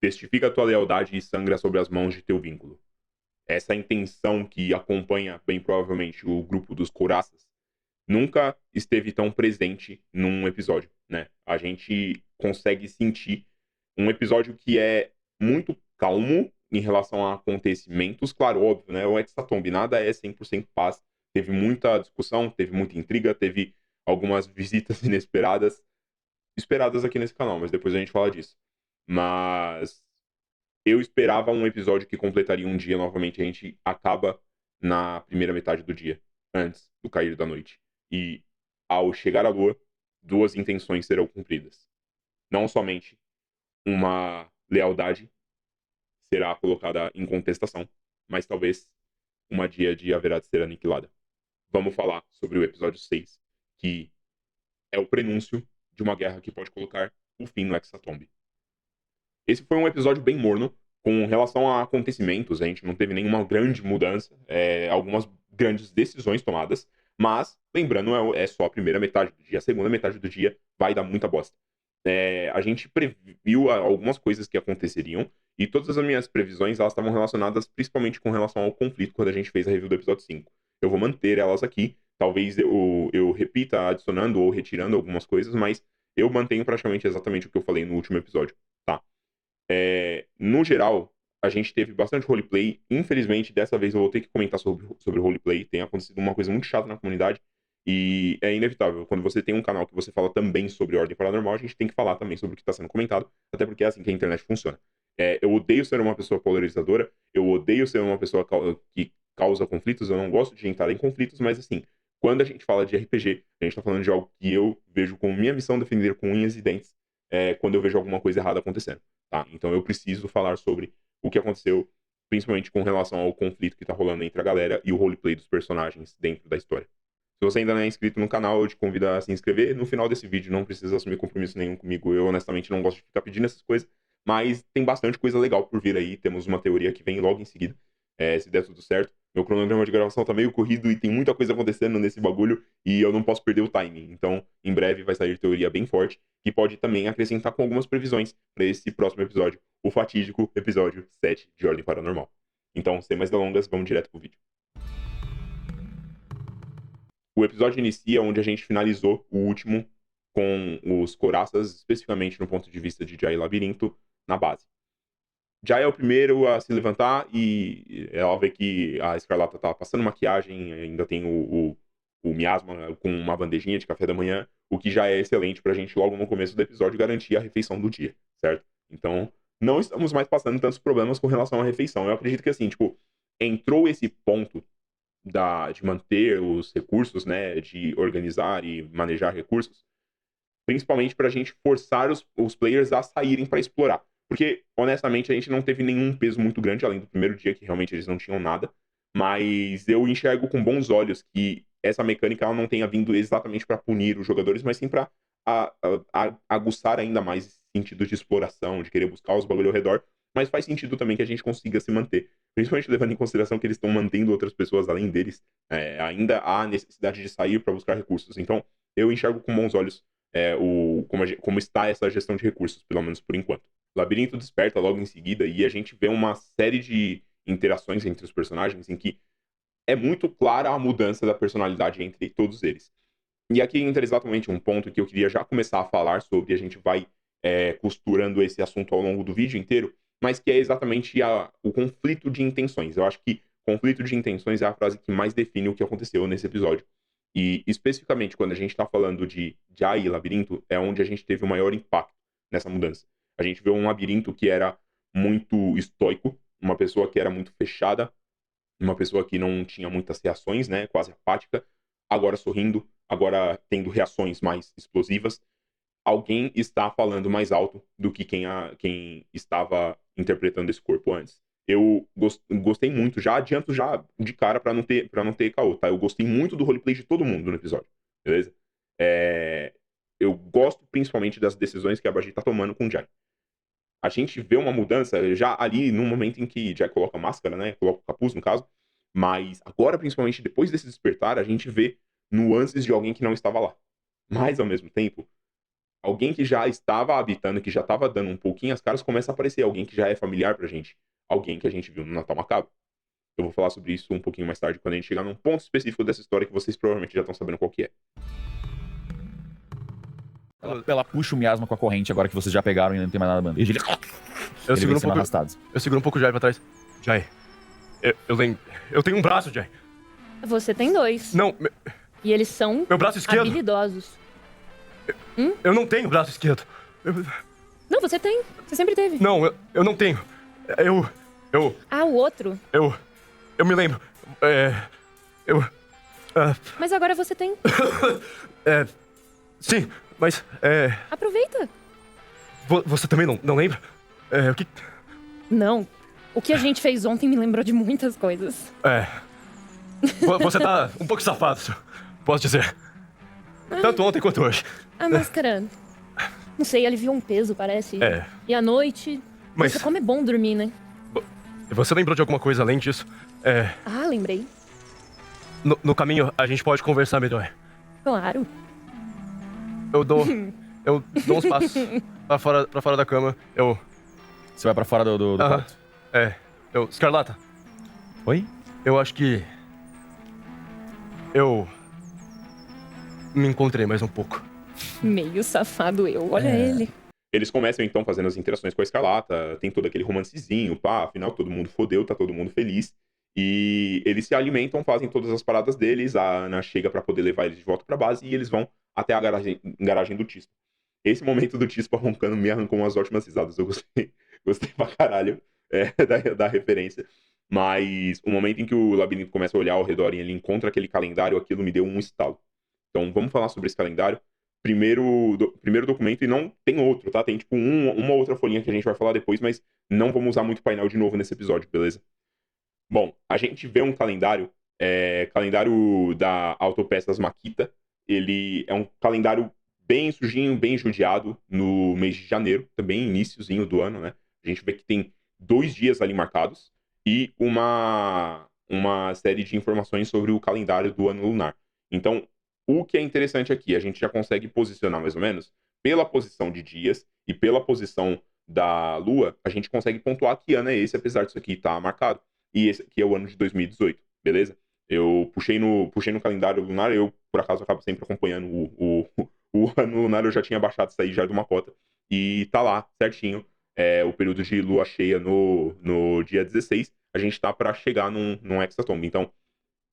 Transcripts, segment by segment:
Testifica a tua lealdade e sangra sobre as mãos de teu vínculo. Essa intenção que acompanha, bem provavelmente, o grupo dos couraças nunca esteve tão presente num episódio, né? A gente consegue sentir um episódio que é muito calmo em relação a acontecimentos, claro, óbvio, né? O Hexatomb, nada é 100% paz. Teve muita discussão, teve muita intriga, teve algumas visitas inesperadas, esperadas aqui nesse canal, mas depois a gente fala disso. Mas eu esperava um episódio que completaria um dia novamente. A gente acaba na primeira metade do dia, antes do cair da noite. E ao chegar à lua, duas intenções serão cumpridas. Não somente uma lealdade será colocada em contestação, mas talvez uma dia haverá de ser aniquilada. Vamos falar sobre o episódio 6, que é o prenúncio de uma guerra que pode colocar o fim no Hexatomb. Esse foi um episódio bem morno, com relação a acontecimentos, a gente não teve nenhuma grande mudança, algumas grandes decisões tomadas, mas, lembrando, é só a primeira metade do dia, a segunda metade do dia vai dar muita bosta. A gente previu algumas coisas que aconteceriam, e todas as minhas previsões elas estavam relacionadas principalmente com relação ao conflito quando a gente fez a review do episódio 5. Eu vou manter elas aqui, talvez eu repita adicionando ou retirando algumas coisas, mas eu mantenho praticamente exatamente o que eu falei no último episódio, tá? No geral, a gente teve bastante roleplay. Infelizmente, dessa vez eu vou ter que comentar sobre roleplay. Tem acontecido uma coisa muito chata na comunidade. E é inevitável. Quando você tem um canal que você fala também sobre Ordem Paranormal, a gente tem que falar também sobre o que está sendo comentado. Até porque é assim que a internet funciona. Eu odeio ser uma pessoa polarizadora. Eu odeio ser uma pessoa que causa conflitos. Eu não gosto de entrar em conflitos, mas assim, quando a gente fala de RPG, a gente está falando de algo que eu vejo como minha missão defender com unhas e dentes quando eu vejo alguma coisa errada acontecendo. Tá? Então eu preciso falar sobre o que aconteceu, principalmente com relação ao conflito que tá rolando entre a galera e o roleplay dos personagens dentro da história. Se você ainda não é inscrito no canal, eu te convido a se inscrever. No final desse vídeo, não precisa assumir compromisso nenhum comigo. Eu, honestamente, não gosto de ficar pedindo essas coisas. Mas tem bastante coisa legal por vir aí. Temos uma teoria que vem logo em seguida, se der tudo certo. Meu cronograma de gravação tá meio corrido e tem muita coisa acontecendo nesse bagulho e eu não posso perder o timing. Então, em breve vai sair teoria bem forte, que pode também acrescentar com algumas previsões para esse próximo episódio, o fatídico episódio 7 de Ordem Paranormal. Então, sem mais delongas, vamos direto pro vídeo. O episódio inicia onde a gente finalizou o último com os coraças, especificamente no ponto de vista de Jai Labirinto, na base. Jai é o primeiro a se levantar e ela vê que a Escarlata tá passando maquiagem, ainda tem o miasma com uma bandejinha de café da manhã, o que já é excelente pra gente logo no começo do episódio garantir a refeição do dia, certo? Então, não estamos mais passando tantos problemas com relação à refeição. Eu acredito que assim, tipo, entrou esse ponto de manter os recursos, né, de organizar e manejar recursos, principalmente para a gente forçar os players a saírem para explorar. Porque, honestamente, a gente não teve nenhum peso muito grande, além do primeiro dia, que realmente eles não tinham nada. Mas eu enxergo com bons olhos que essa mecânica ela não tenha vindo exatamente para punir os jogadores, mas sim para aguçar ainda mais esse sentido de exploração, de querer buscar os bagulho ao redor. Mas faz sentido também que a gente consiga se manter. Principalmente levando em consideração que eles estão mantendo outras pessoas além deles. Ainda há necessidade de sair para buscar recursos. Então, eu enxergo com bons olhos como está essa gestão de recursos, pelo menos por enquanto. O labirinto desperta logo em seguida e a gente vê uma série de interações entre os personagens em que é muito clara a mudança da personalidade entre todos eles. E aqui entra exatamente um ponto que eu queria já começar a falar sobre, a gente vai costurando esse assunto ao longo do vídeo inteiro, mas que é exatamente o conflito de intenções. Eu acho que conflito de intenções é a frase que mais define o que aconteceu nesse episódio. E especificamente quando a gente está falando de Jai e Labirinto, é onde a gente teve o maior impacto nessa mudança. A gente vê um labirinto que era muito estoico, uma pessoa que era muito fechada, uma pessoa que não tinha muitas reações, né, quase apática, agora sorrindo, agora tendo reações mais explosivas. Alguém está falando mais alto do que quem estava interpretando esse corpo antes. Eu gostei muito, já adianto já de cara para não ter caô, tá? Eu gostei muito do roleplay de todo mundo no episódio, beleza? Eu gosto principalmente das decisões que a Bagi tá tomando com o Jai. A gente vê uma mudança já ali no momento em que Jai coloca a máscara, né? Coloca o capuz, no caso. Mas agora, principalmente depois desse despertar, a gente vê nuances de alguém que não estava lá. Mas, ao mesmo tempo, Alguém que já estava habitando, que já estava dando um pouquinho as caras, começa a aparecer. Alguém que já é familiar pra gente. Alguém que a gente viu no Natal Macabro. Eu vou falar sobre isso um pouquinho mais tarde, quando a gente chegar num ponto específico dessa história que vocês provavelmente já estão sabendo qual que é. Ela puxa o miasma com a corrente agora que vocês já pegaram e não tem mais nada na bandeja. Eu Ele seguro vem um sendo pouco. arrastado. Eu seguro um pouco o Jai pra trás. Jai. Eu lembro. Eu tenho um braço, Jai. Você tem 2. Não, E eles são meu braço esquerdo. habilidosos. Eu não tenho braço esquerdo. Não, você tem. Você sempre teve. Não, eu não tenho. Ah, o outro. Eu me lembro. Mas agora você tem. Sim, mas, Aproveita. você também não lembra? O que... Não. O que a gente fez ontem me lembrou de muitas coisas. Você tá um pouco safado, posso dizer. Tanto ontem quanto hoje. A máscara. Não sei, aliviou um peso, parece. E à noite. Mas- Nossa, como é bom dormir, né? Você lembrou de alguma coisa além disso? Ah, lembrei. No caminho, a gente pode conversar melhor. Claro. Eu dou uns passos pra fora da cama. Você vai pra fora do Aham. quarto. Scarlata, Oi? eu acho que... Eu... me encontrei mais um pouco. Meio safado eu. Olha ele. Eles começam, então, fazendo as interações com a Escarlata, tem todo aquele romancezinho, pá, afinal todo mundo fodeu, tá todo mundo feliz. E eles se alimentam, fazem todas as paradas deles, a Ana chega pra poder levar eles de volta pra base e eles vão até a garagem do Tispo. Esse momento do Tispo roncando me arrancou umas ótimas risadas, eu gostei pra caralho da referência. Mas o momento em que o Labirinto começa a olhar ao redor e ele encontra aquele calendário, aquilo me deu um estalo. Então vamos falar sobre esse calendário. Primeiro documento, e não tem outro, tá? Tem tipo uma outra folhinha que a gente vai falar depois, mas não vamos usar muito painel de novo nesse episódio, beleza? Bom, a gente vê um calendário, calendário da Autopeças Makita. Ele é um calendário bem sujinho, bem judiado no mês de janeiro, também iniciozinho do ano, né? A gente vê que tem 2 dias ali marcados e uma série de informações sobre o calendário do ano lunar. Então, o que é interessante aqui, a gente já consegue posicionar mais ou menos, pela posição de dias e pela posição da Lua, a gente consegue pontuar que ano é esse, apesar disso aqui estar marcado. E esse aqui é o ano de 2018, beleza? Eu puxei no calendário lunar, eu, por acaso, acabo sempre acompanhando o ano lunar, eu já tinha baixado isso aí já de uma cota. E tá lá, certinho, o período de lua cheia no dia 16, a gente tá para chegar num hexatombe. Então,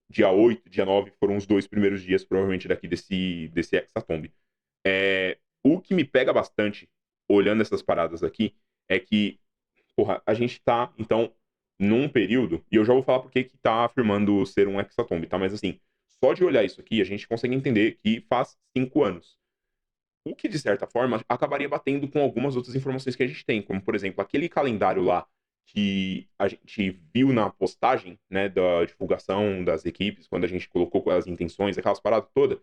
dia 8, dia 9 foram os 2 primeiros dias, provavelmente, daqui desse hexatombe. O que me pega bastante, olhando essas paradas aqui, é que, porra, a gente tá, então, num período, e eu já vou falar porque que tá afirmando ser um hexatombe, tá? Mas assim, só de olhar isso aqui, a gente consegue entender que faz 5 anos. O que, de certa forma, acabaria batendo com algumas outras informações que a gente tem, como, por exemplo, aquele calendário lá que a gente viu na postagem, né, da divulgação das equipes, quando a gente colocou as intenções, aquelas paradas todas,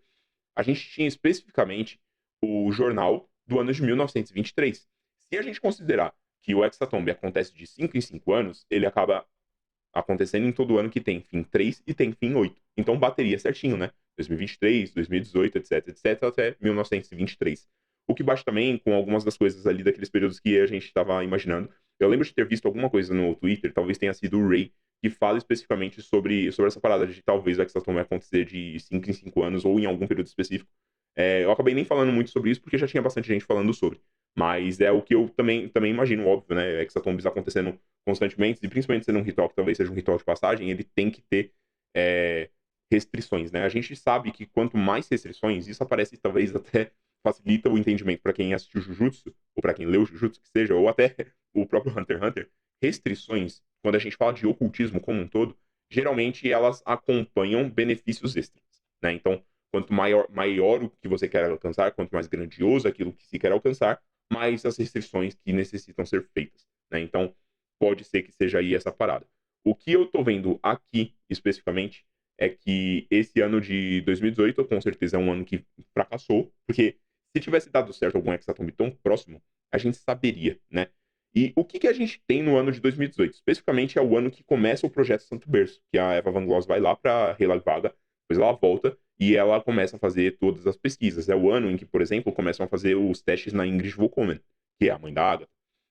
a gente tinha especificamente o jornal do ano de 1923. Se a gente considerar que o hexatombe acontece de 5 em 5 anos, ele acaba acontecendo em todo ano que tem fim 3 e tem fim 8. Então bateria certinho, né? 2023, 2018, etc, etc, até 1923. O que bate também com algumas das coisas ali daqueles períodos que a gente estava imaginando. Eu lembro de ter visto alguma coisa no Twitter, talvez tenha sido o Ray, que fala especificamente sobre essa parada de talvez o hexatombe acontecer de 5 em 5 anos ou em algum período específico. Eu acabei nem falando muito sobre isso porque já tinha bastante gente falando sobre. Mas é o que eu também imagino, óbvio, né? Hexatombes acontecendo constantemente, e principalmente sendo um ritual que talvez seja um ritual de passagem, ele tem que ter restrições, né? A gente sabe que quanto mais restrições, isso aparece talvez até facilita o entendimento para quem assistiu Jujutsu, ou para quem leu Jujutsu, que seja, ou até o próprio Hunter x Hunter. Restrições, quando a gente fala de ocultismo como um todo, geralmente elas acompanham benefícios extras, né? Então, quanto maior o que você quer alcançar, quanto mais grandioso aquilo que se quer alcançar, mais as restrições que necessitam ser feitas, né? Então, pode ser que seja aí essa parada. O que eu tô vendo aqui, especificamente, é que esse ano de 2018, com certeza, é um ano que fracassou, porque se tivesse dado certo algum hexatombe tão próximo, a gente saberia, né? E o que a gente tem no ano de 2018? Especificamente é o ano que começa o Projeto Santo Berço, que a Eva Van Gloss vai lá pra Rei Vaga, depois ela volta, e ela começa a fazer todas as pesquisas. É o ano em que, por exemplo, começam a fazer os testes na Ingrid Volkomen, que é a mãe da Agatha.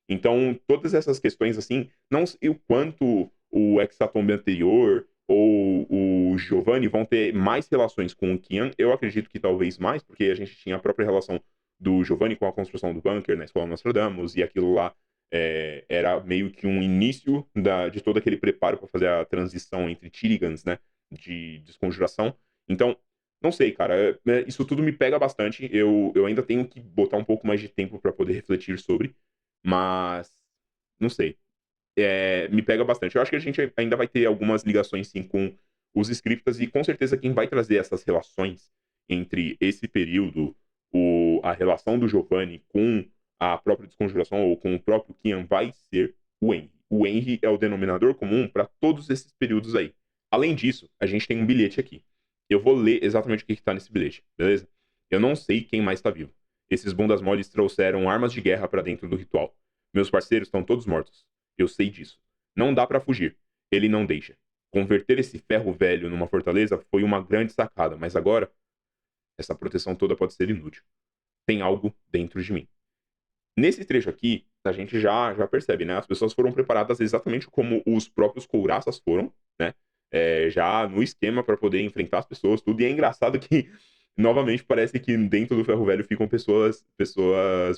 Então, todas essas questões, assim, não sei o quanto o Hexatomb anterior ou o Giovanni vão ter mais relações com o Kian. Eu acredito que talvez mais, porque a gente tinha a própria relação do Giovanni com a construção do bunker na Escola Nostradamus, e aquilo lá era meio que um início de todo aquele preparo para fazer a transição entre Tyrigans, né, de desconjuração. Então, não sei, cara, isso tudo me pega bastante. Eu ainda tenho que botar um pouco mais de tempo para poder refletir sobre, mas não sei. Me pega bastante. Eu acho que a gente ainda vai ter algumas ligações, sim, com os scriptas, e com certeza quem vai trazer essas relações entre esse período, a relação do Giovanni com a própria desconjuração ou com o próprio Kian, vai ser o Henry. O Henry é o denominador comum para todos esses períodos aí. Além disso, a gente tem um bilhete aqui. Eu vou ler exatamente o que está nesse bilhete, beleza? Eu não sei quem mais está vivo. Esses bundas moles trouxeram armas de guerra para dentro do ritual. Meus parceiros estão todos mortos. Eu sei disso. Não dá para fugir. Ele não deixa. Converter esse ferro velho numa fortaleza foi uma grande sacada, mas agora essa proteção toda pode ser inútil. Tem algo dentro de mim. Nesse trecho aqui, a gente já percebe, né? As pessoas foram preparadas exatamente como os próprios couraças foram, né? Já no esquema para poder enfrentar as pessoas, tudo. E é engraçado que, novamente, parece que dentro do ferro velho ficam pessoas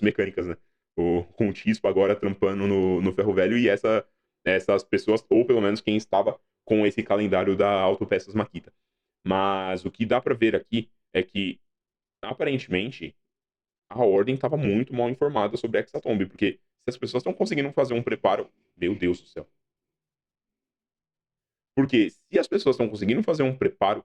mecânicas, né? Com o Tispa agora trampando no ferro velho, e essas pessoas, ou pelo menos quem estava com esse calendário da Autopeças Makita. Mas o que dá para ver aqui é que, aparentemente, a Ordem estava muito mal informada sobre a Hexatomb, porque se as pessoas estão conseguindo fazer um preparo, meu Deus do céu. Porque se as pessoas estão conseguindo fazer um preparo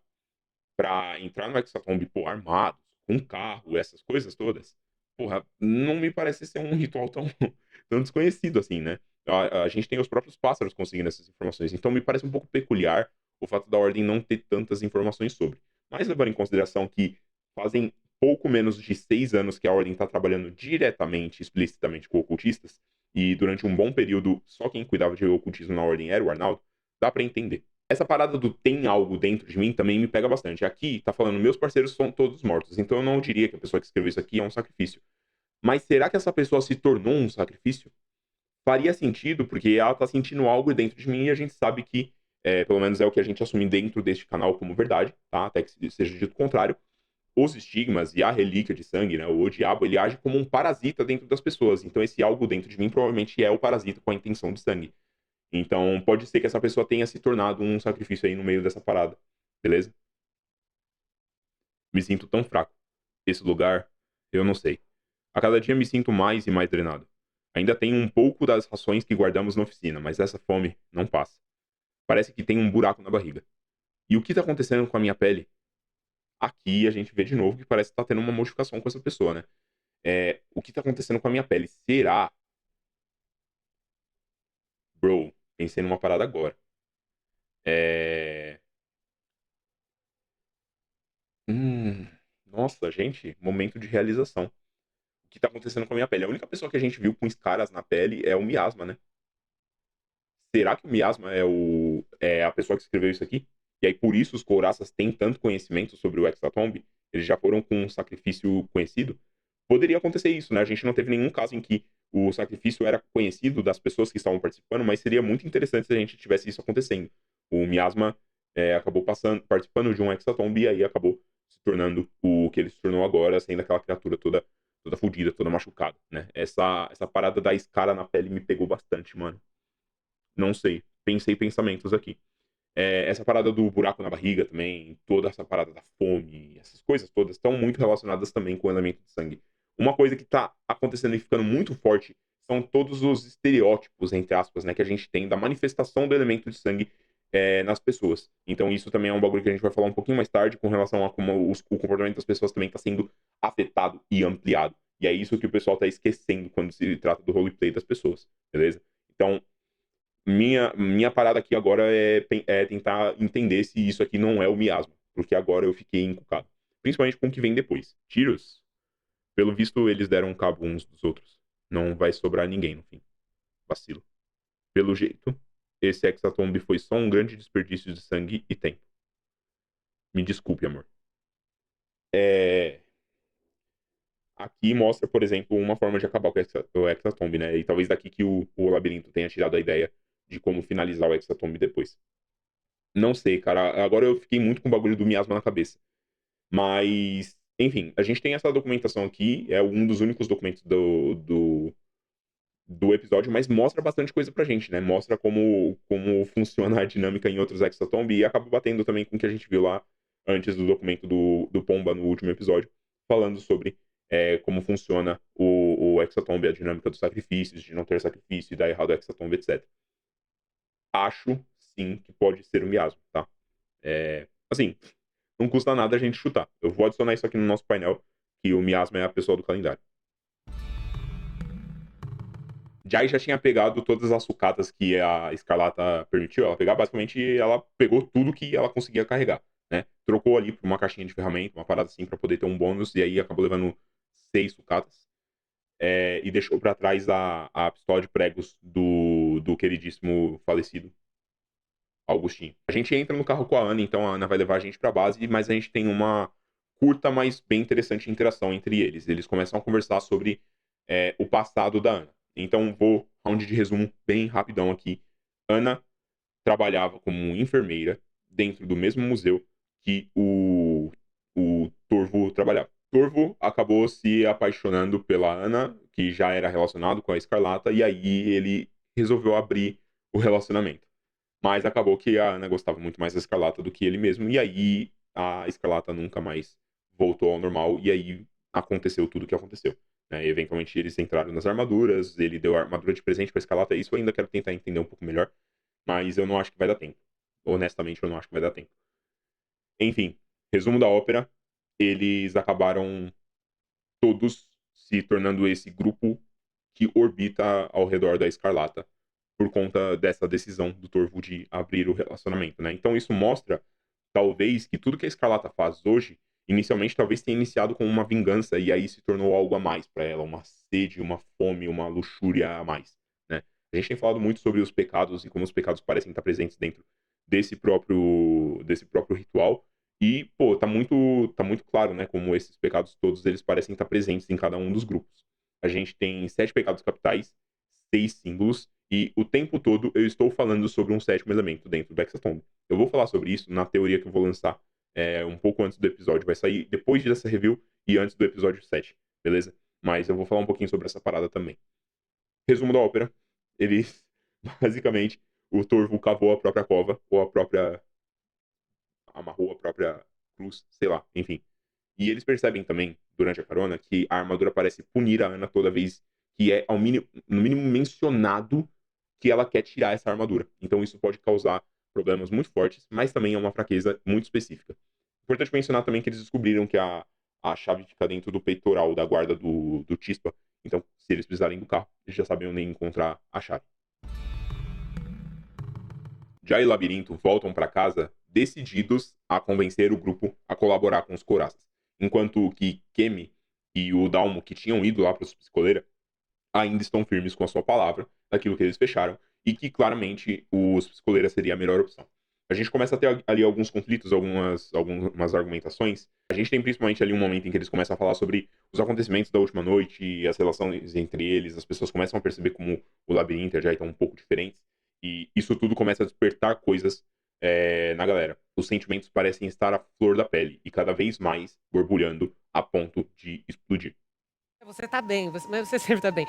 para entrar no Hexatomb, pô, armados, com carro, essas coisas todas, porra, não me parece ser um ritual tão desconhecido assim, né? A gente tem os próprios pássaros conseguindo essas informações, então me parece um pouco peculiar o fato da Ordem não ter tantas informações sobre. Mas levando em consideração que fazem pouco menos de 6 anos que a Ordem está trabalhando diretamente, explicitamente com ocultistas, e durante um bom período só quem cuidava de ocultismo na Ordem era o Arnaldo, dá para entender. Essa parada do tem algo dentro de mim também me pega bastante. Aqui tá falando, meus parceiros são todos mortos, então eu não diria que a pessoa que escreveu isso aqui é um sacrifício. Mas será que essa pessoa se tornou um sacrifício? Faria sentido, porque ela tá sentindo algo dentro de mim, e a gente sabe que, pelo menos é o que a gente assume dentro deste canal como verdade, tá? Até que seja dito o contrário. Os estigmas e a relíquia de sangue, né? O diabo, ele age como um parasita dentro das pessoas. Então esse algo dentro de mim provavelmente é o parasita com a intenção de sangue. Então, pode ser que essa pessoa tenha se tornado um sacrifício aí no meio dessa parada. Beleza? Me sinto tão fraco. Esse lugar, eu não sei. A cada dia me sinto mais e mais drenado. Ainda tenho um pouco das rações que guardamos na oficina, mas essa fome não passa. Parece que tem um buraco na barriga. E o que tá acontecendo com a minha pele? Aqui a gente vê de novo que parece que tá tendo uma modificação com essa pessoa, né? O que tá acontecendo com a minha pele? Será? Bro, pensei numa parada agora. É... Nossa, gente, momento de realização. O que tá acontecendo com a minha pele? A única pessoa que a gente viu com escaras na pele é o Miasma, né? Será que o Miasma é a pessoa que escreveu isso aqui? E aí, por isso, os couraças têm tanto conhecimento sobre o Hexatomb? Eles já foram com um sacrifício conhecido? Poderia acontecer isso, né? A gente não teve nenhum caso em que o sacrifício era conhecido das pessoas que estavam participando, mas seria muito interessante se a gente tivesse isso acontecendo. O Miasma acabou participando de um Hexatomb, e aí acabou se tornando o que ele se tornou agora, sendo aquela criatura toda fodida, toda machucada, né? Essa parada da escara na pele me pegou bastante, mano. Não sei. Pensei pensamentos aqui. Essa parada do buraco na barriga também, toda essa parada da fome, essas coisas todas estão muito relacionadas também com o elemento de sangue. Uma coisa que tá acontecendo e ficando muito forte são todos os estereótipos, entre aspas, né, que a gente tem da manifestação do elemento de sangue nas pessoas. Então isso também é um bagulho que a gente vai falar um pouquinho mais tarde com relação a como o comportamento das pessoas também está sendo afetado e ampliado. E é isso que o pessoal está esquecendo quando se trata do roleplay das pessoas, beleza? Então, minha parada aqui agora é tentar entender se isso aqui não é o miasma, porque agora eu fiquei encucado. Principalmente com o que vem depois. Tiros, pelo visto, eles deram cabo uns dos outros. Não vai sobrar ninguém no fim. Vacilo. Pelo jeito, esse Hexatomb foi só um grande desperdício de sangue e tempo. Me desculpe, amor. Aqui mostra, por exemplo, uma forma de acabar com o Hexatomb, né? E talvez daqui que o labirinto tenha tirado a ideia de como finalizar o Hexatomb depois. Não sei, cara. Agora eu fiquei muito com o bagulho do miasma na cabeça. Mas, enfim, a gente tem essa documentação aqui. É um dos únicos documentos do episódio, mas mostra bastante coisa pra gente, né? Mostra como funciona a dinâmica em outros Hexatomb e acaba batendo também com o que a gente viu lá antes do documento do Pomba no último episódio, falando sobre como funciona o Hexatomb, a dinâmica dos sacrifícios, de não ter sacrifício, de dar errado o Hexatomb, etc. Acho, sim, que pode ser o miasma, tá? Assim, não custa nada a gente chutar. Eu vou adicionar isso aqui no nosso painel, que o miasma é a pessoa do calendário. Jai já tinha pegado todas as sucatas que a Escarlata permitiu ela pegar. Basicamente, ela pegou tudo que ela conseguia carregar, né? Trocou ali por uma caixinha de ferramenta, uma parada assim, pra poder ter um bônus. E aí acabou levando 6 sucatas. E deixou pra trás a pistola de pregos do queridíssimo falecido Augustinho. A gente entra no carro com a Ana, então a Ana vai levar a gente pra base. Mas a gente tem uma curta, mas bem interessante interação entre eles. Eles começam a conversar sobre o passado da Ana. Então, vou round de resumo bem rapidão aqui. Ana trabalhava como enfermeira dentro do mesmo museu que o Torvo trabalhava. Torvo acabou se apaixonando pela Ana, que já era relacionado com a Escarlata, e aí ele resolveu abrir o relacionamento. Mas acabou que a Ana gostava muito mais da Escarlata do que ele mesmo, e aí a Escarlata nunca mais voltou ao normal, e aí aconteceu tudo o que aconteceu. Eventualmente eles entraram nas armaduras, ele deu a armadura de presente pra Escarlata, isso eu ainda quero tentar entender um pouco melhor, mas eu não acho que vai dar tempo. Honestamente, eu não acho que vai dar tempo. Enfim, resumo da ópera, eles acabaram todos se tornando esse grupo que orbita ao redor da Escarlata por conta dessa decisão do Torvo de abrir o relacionamento, né? Então isso mostra, talvez, que tudo que a Escarlata faz hoje inicialmente talvez tenha iniciado com uma vingança e aí se tornou algo a mais para ela, uma sede, uma fome, uma luxúria a mais, né? A gente tem falado muito sobre os pecados e como os pecados parecem estar presentes dentro desse próprio ritual e, pô, tá muito claro, né, como esses pecados todos eles parecem estar presentes em cada um dos grupos. A gente tem 7 pecados capitais, 6 símbolos e o tempo todo eu estou falando sobre um 7º elemento dentro do Hexatomb. Eu vou falar sobre isso na teoria que eu vou lançar um pouco antes do episódio. Vai sair depois dessa review e antes do episódio 7, beleza? Mas eu vou falar um pouquinho sobre essa parada também. Resumo da ópera. Eles, basicamente, o Torvo cavou a própria cova, ou amarrou a própria cruz, sei lá, enfim. E eles percebem também, durante a carona, que a armadura parece punir a Ana toda vez que é, no mínimo, mencionado que ela quer tirar essa armadura. Então isso pode causar problemas muito fortes, mas também é uma fraqueza muito específica. Importante mencionar também que eles descobriram que a chave fica dentro do peitoral da guarda do Chispa. Então, se eles precisarem do carro, eles já sabem onde encontrar a chave. Jai e Labirinto voltam para casa decididos a convencer o grupo a colaborar com os couraças. Enquanto que Kemi e o Dalmo, que tinham ido lá para os Psicoleira, ainda estão firmes com a sua palavra, daquilo que eles fecharam, e que claramente os Psicoleira seria a melhor opção. A gente começa a ter ali alguns conflitos, algumas argumentações. A gente tem principalmente ali um momento em que eles começam a falar sobre os acontecimentos da última noite e as relações entre eles. As pessoas começam a perceber como o labirinto e a Jai estão um pouco diferentes. E isso tudo começa a despertar coisas na galera. Os sentimentos parecem estar à flor da pele e cada vez mais borbulhando a ponto de explodir. Você tá bem, você sempre tá bem.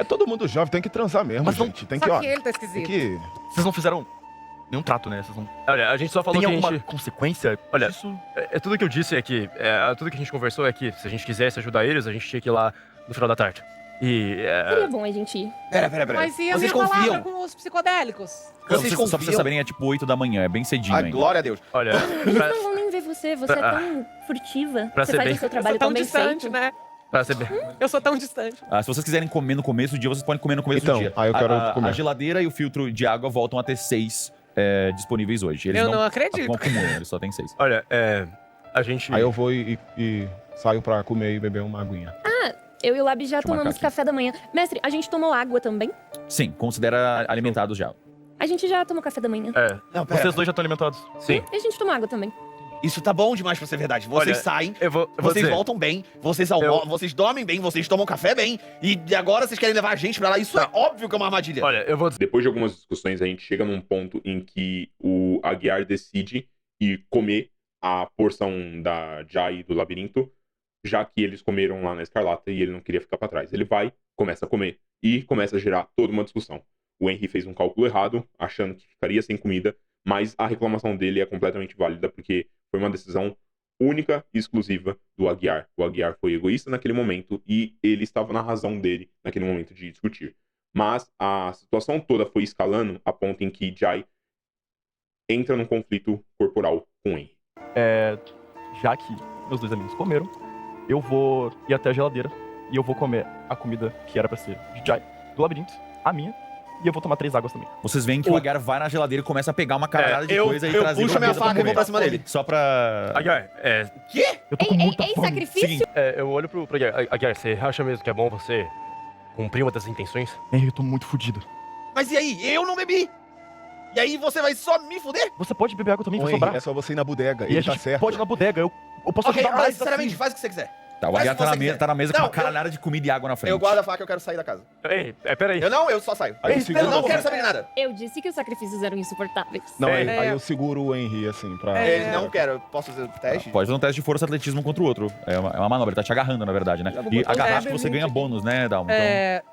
Todo mundo jovem, tem que transar mesmo, mas gente. Tem só que, que ele tá esquisito. Vocês não fizeram nenhum trato, né? Vocês não... Olha, a gente só falou Tem que alguma a gente... consequência? Olha, Isso... tudo que eu disse é que... tudo que a gente conversou é que se a gente quisesse ajudar eles, a gente tinha que ir lá no final da tarde. Seria bom a gente ir. Pera. Mas e a Vocês minha palavra confiam? com os psicodélicos? Vocês só pra vocês saberem, é tipo 8 da manhã, é bem cedinho Ai, ainda. glória a Deus. Olha... Eles não vão nem ver você, você é tão furtiva. Pra Você ser faz bem- o seu Eu trabalho sou tão tão bem distante, feito. né? Pra ser bem... Eu sou tão distante. Se vocês quiserem comer no começo do dia, vocês podem comer no começo Então, do dia. aí eu quero comer. A geladeira e o filtro de água voltam a ter 6 disponíveis hoje. Eles Eu não acredito. Não acumulam, eles só tem 6. Olha, a gente... Aí eu vou e saio pra comer e beber uma aguinha. Eu e o Lab já Deixa eu marcar tomamos aqui. café da manhã. Mestre, a gente tomou água também? Sim, considera alimentados já. A gente já tomou café da manhã. Vocês dois já estão alimentados. Sim. E a gente tomou água também. Isso tá bom demais pra ser verdade. Vocês Olha, saem, eu vou vocês dizer. voltam bem, vocês vocês dormem bem, vocês tomam café bem, e agora vocês querem levar a gente pra lá. Isso é óbvio que é uma armadilha. Olha, eu vou dizer. Depois de algumas discussões, a gente chega num ponto em que o Aguiar decide ir comer a porção da Jai do labirinto, já que eles comeram lá na Escarlata e ele não queria ficar pra trás. Ele vai, começa a comer e começa a gerar toda uma discussão. O Henry fez um cálculo errado, achando que ficaria sem comida, mas a reclamação dele é completamente válida, porque foi uma decisão única e exclusiva do Aguiar. O Aguiar foi egoísta naquele momento e ele estava na razão dele naquele momento de discutir. Mas a situação toda foi escalando a ponto em que Jai entra num conflito corporal com Henry. Já que meus dois amigos comeram, eu vou ir até a geladeira e eu vou comer a comida que era pra ser de Jai, do labirinto, a minha, e eu vou tomar 3 águas também. Vocês veem que o Aguiar vai na geladeira e começa a pegar uma caralhada de coisa e eu trazer puxo a minha faca e vou pra cima dele. Só pra... Aguiar, Quê? eu tô com muita Ei, fome. sacrifício? Seguinte, Eu olho pro Aguiar. Aguiar, você acha mesmo que é bom você cumprir uma das intenções? Henry, eu tô muito fudido. Mas e aí? Eu não bebi! E aí você vai só me fuder? Você pode beber água também, Ô, vai Henry, sobrar. é só você ir na bodega, E a ele tá gente certo. pode ir na bodega, eu posso Ok, ajudar mais. sinceramente, faz o que você quiser. tá, o Faz Aguiar o que você quiser. tá na mesa com Não, uma caralhada de comida e água na frente. Eu guardo a faca, eu quero sair da casa. Ei, peraí. Eu só saio. Aí eu Eu seguro não você. quero saber de nada. Eu disse que os sacrifícios eram insuportáveis. Não, aí, É. aí eu seguro o Henry, assim, pra... Ele não quero. Eu posso fazer o teste? Pode fazer um teste de força atletismo contra o outro. É uma manobra, ele tá te agarrando, na verdade, né? E agarrar, acho que você ganha bônus, né, Dalmo? Então,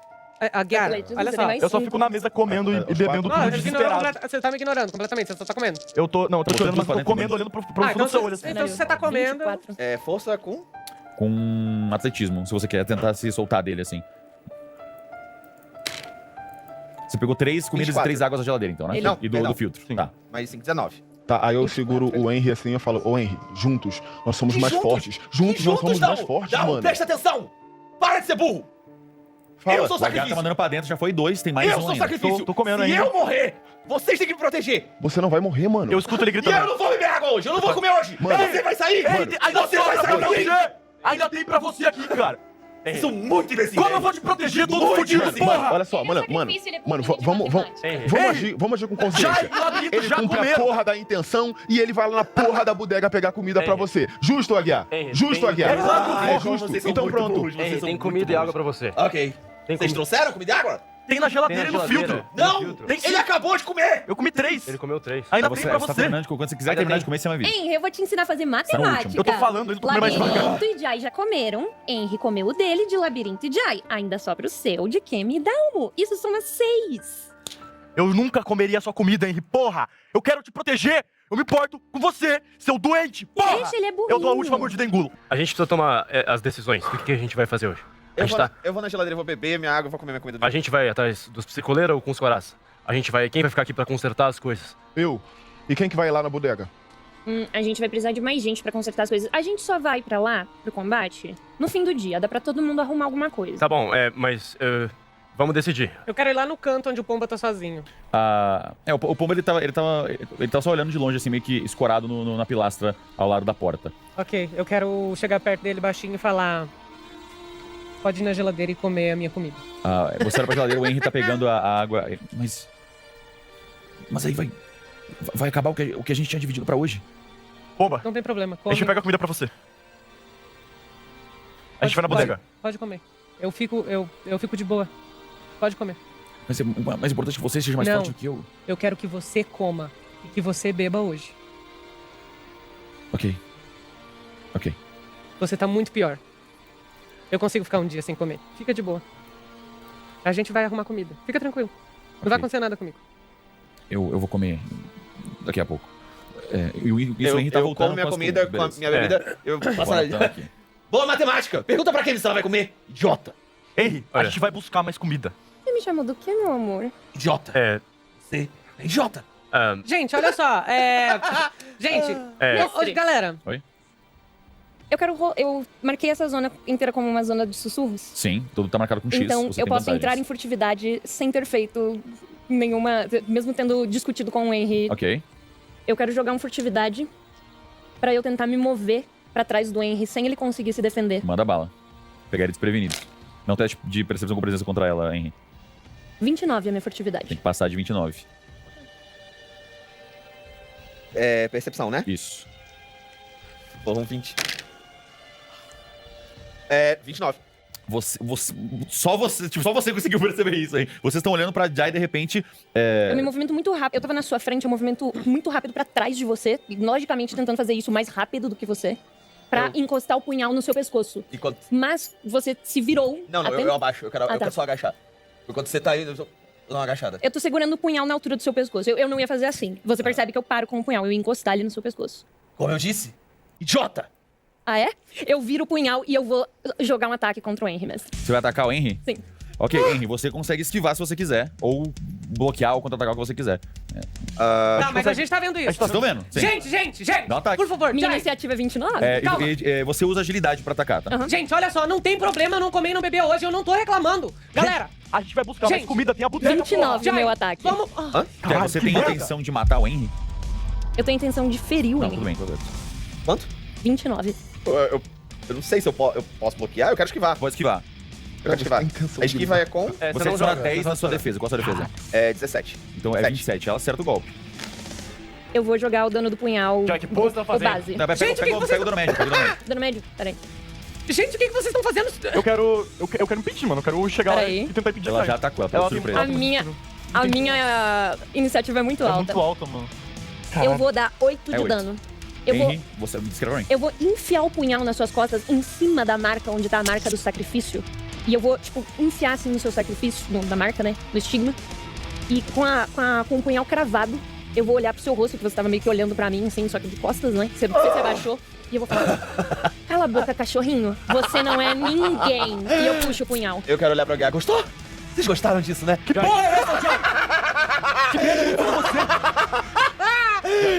Aguiar, Atletismo olha seria só. mais Eu só fico na mesa comendo e bebendo Não, tudo você ignorou desesperado. você tá me ignorando completamente, você só tá comendo. Eu tô te olhando, mas tudo pra tô dentro comendo, também. olhando pro Ah, fundo do seu olho. assim. então se você tá comendo... 24. Força com... com atletismo, se você quer tentar se soltar dele, assim. Você pegou 3 comidas 24. e 3 águas da geladeira, então, né? Não, E do perdão. filtro. Sim. Tá. Mais 5, 19. Tá, aí eu seguro o Henry assim e eu falo, ô Henry, juntos, nós somos mais fortes. Juntos nós somos mais fortes, mano. Presta atenção! Para de ser burro! Fala. Eu sou O Aguiar tá sacrifício! mandando pra dentro, já foi 2, tem mais Eu um sou ainda. sacrifício! Tô comendo Se ainda. eu morrer, vocês têm que me proteger! Você não vai morrer, mano. Eu escuto ele E gritando. eu não vou beber água hoje! Eu não vou comer hoje! Mano. Você vai sair! Ainda Você vai sair pra mim! Ainda tem pra você aqui, cara. Vocês são muito imbecis! Como eu vou te proteger, todo Muito fudido, imbecil. porra? Olha só, Ele é mano, sacrifício, ele é mano, burro de vamos matemática. vamos agir com Já, consciência. o labirinto Ele já cumpre a comeram. porra da intenção e ele vai lá na porra da bodega pegar comida pra você. Justo, Aguiar? Henry, Justo, tem- Aguiar? É É justo. Então pronto. Tem comida e água pra você. Ok. Vocês trouxeram comida e água? Tem na geladeira e no filtro. Não! Tem sim. Ele acabou de comer! Eu comi 3. Ele comeu 3. Ainda Você, tem pra você tá você. terminando de quando você quiser Ainda terminar tem. de comer, você vai ver. Henry, eu vou te ensinar a fazer no matemática. último. Eu tô falando, ele tô comendo mais devagar. Labirinto e Jai já comeram. Henry comeu o dele de Labirinto e Jai. Ainda sobra o seu de Kemi e Dalmo. Isso soma 6. Eu nunca comeria a sua comida, Henry. Porra! Eu quero te proteger! Eu me importo com você, seu doente! Porra! Deixa, ele é burrinho. Eu dou a última mordida e engulo. A gente precisa tomar as decisões do que a gente vai fazer hoje. Eu vou na geladeira, vou beber minha água, vou comer minha comida. A gente vai atrás dos psicoleiros ou com os coraças? A gente vai... Quem vai ficar aqui pra consertar as coisas? Eu. E quem que vai lá na bodega? A gente vai precisar de mais gente pra consertar as coisas. A gente só vai pra lá, pro combate, no fim do dia. Dá pra todo mundo arrumar alguma coisa. Tá bom, mas... vamos decidir. Eu quero ir lá no canto onde o Pomba tá sozinho. O Pombo, ele tava só olhando de longe, assim, meio que escorado na pilastra ao lado da porta. Ok, eu quero chegar perto dele baixinho e falar... Pode ir na geladeira e comer a minha comida. Você olha pra geladeira, o Henry tá pegando a água. Mas aí vai acabar o que a gente tinha dividido pra hoje. Pomba, Não tem problema, a come. gente pega a comida pra você. A gente vai na bodega. Pode comer. Eu fico de boa. Pode comer. Mas é mais importante que você seja mais Não. forte do que eu. Eu quero que você coma e que você beba hoje. Ok. Você tá muito pior. Eu consigo ficar um dia sem comer. Fica de boa. A gente vai arrumar comida. Fica tranquilo. Não Ok. vai acontecer nada comigo. Eu vou comer daqui a pouco. E o Eu Henry tá voltando como minha com as comida, com a beleza. minha bebida, eu passo Voltando na... aqui. Boa matemática! Pergunta pra quem se ela vai comer. Idiota! Henry, a Olha. gente vai buscar mais comida. Você me chamou do quê, meu amor? Idiota! Você é idiota! Gente, olha só. Gente, Mestre. galera. Eu marquei essa zona inteira como uma zona de sussurros. Sim, tudo tá marcado com X. Então, você eu tem posso vantagens. entrar em furtividade sem ter feito nenhuma... Mesmo tendo discutido com o Henry. Ok. Eu quero jogar um furtividade pra eu tentar me mover pra trás do Henry sem ele conseguir se defender. Manda bala. Pegar ele desprevenido. Não teste de percepção com presença contra ela, Henry. 29 é a minha Tem furtividade. que passar de 29. É percepção, né? Isso. Foram 20. 29. Só você conseguiu perceber isso aí. Vocês estão olhando pra Jai e de repente. Eu me movimento muito rápido. Eu tava na sua frente, eu movimento muito rápido pra trás de você. E, logicamente, tentando fazer isso mais rápido do que você. Pra encostar o punhal no seu pescoço. Enquanto... Mas você se virou. Não, eu abaixo. Eu quero tá. só agachar. Enquanto você tá aí, eu dou uma agachada. Eu tô segurando o punhal na altura do seu pescoço. Eu não ia fazer assim. Você percebe que eu paro com o punhal. Eu ia encostar ele no seu pescoço. Como eu disse, idiota! Ah, é? Eu viro o punhal e eu vou jogar um ataque contra o Henry, mestre. Você vai atacar o Henry? Sim. Ok, Henry, você consegue esquivar se você quiser. Ou bloquear ou contra-atacar o que você quiser. Não, mas a gente tá vendo isso. Vocês estão vendo? Sim. Gente! Dá um ataque. Por favor, Minha Jai. iniciativa é 29? Calma. Você usa agilidade pra atacar, tá? Gente, olha só, não tem problema eu não comer e não beber hoje, eu não tô reclamando. Galera, A gente vai buscar mais Gente, comida, tem a bodega. 29 o Jai, meu ataque. vamos... Quer, você tem a intenção de matar o Henry? Eu tenho a intenção de ferir o Não, Henry. tudo bem, tudo bem. Quanto? 29. Eu não sei se eu posso bloquear, eu quero esquivar. Pode esquivar. Eu quero esquivar. Intenção A de esquiva é com Você adiciona 10 na sua defesa. Qual a sua defesa? 17. Então é 7. 27. Ela acerta o golpe. Eu vou jogar o dano do punhal. Jai, que pose tá o fazendo? base. Não, Gente, o que vocês- pega o dano médio, pega o dano médio. Dano médio? Peraí. Gente, o que vocês estão fazendo? Eu quero impedir, mano. Eu quero chegar lá Peraí. e tentar impedir. Ela Jai. já atacou, ela pegou Ela tem- surpresa. A minha iniciativa é muito É alta. muito alta, mano. Eu vou dar 8 É de 8. dano. Eu vou, Henry, você descreve pra mim. eu vou enfiar o punhal nas suas costas, em cima da marca onde tá a marca do sacrifício. E eu vou, tipo, enfiar assim no seu sacrifício, da marca, né? Do estigma. E com o punhal cravado, eu vou olhar pro seu rosto, que você tava meio que olhando pra mim, assim, só que de costas, né? Você abaixou. E eu vou falar: cala a boca, cachorrinho. Você não é ninguém. E eu puxo o punhal. Eu quero olhar pra Guiar. Gostou? Vocês gostaram disso, né? Que porra é essa, Jai? Que merda é você?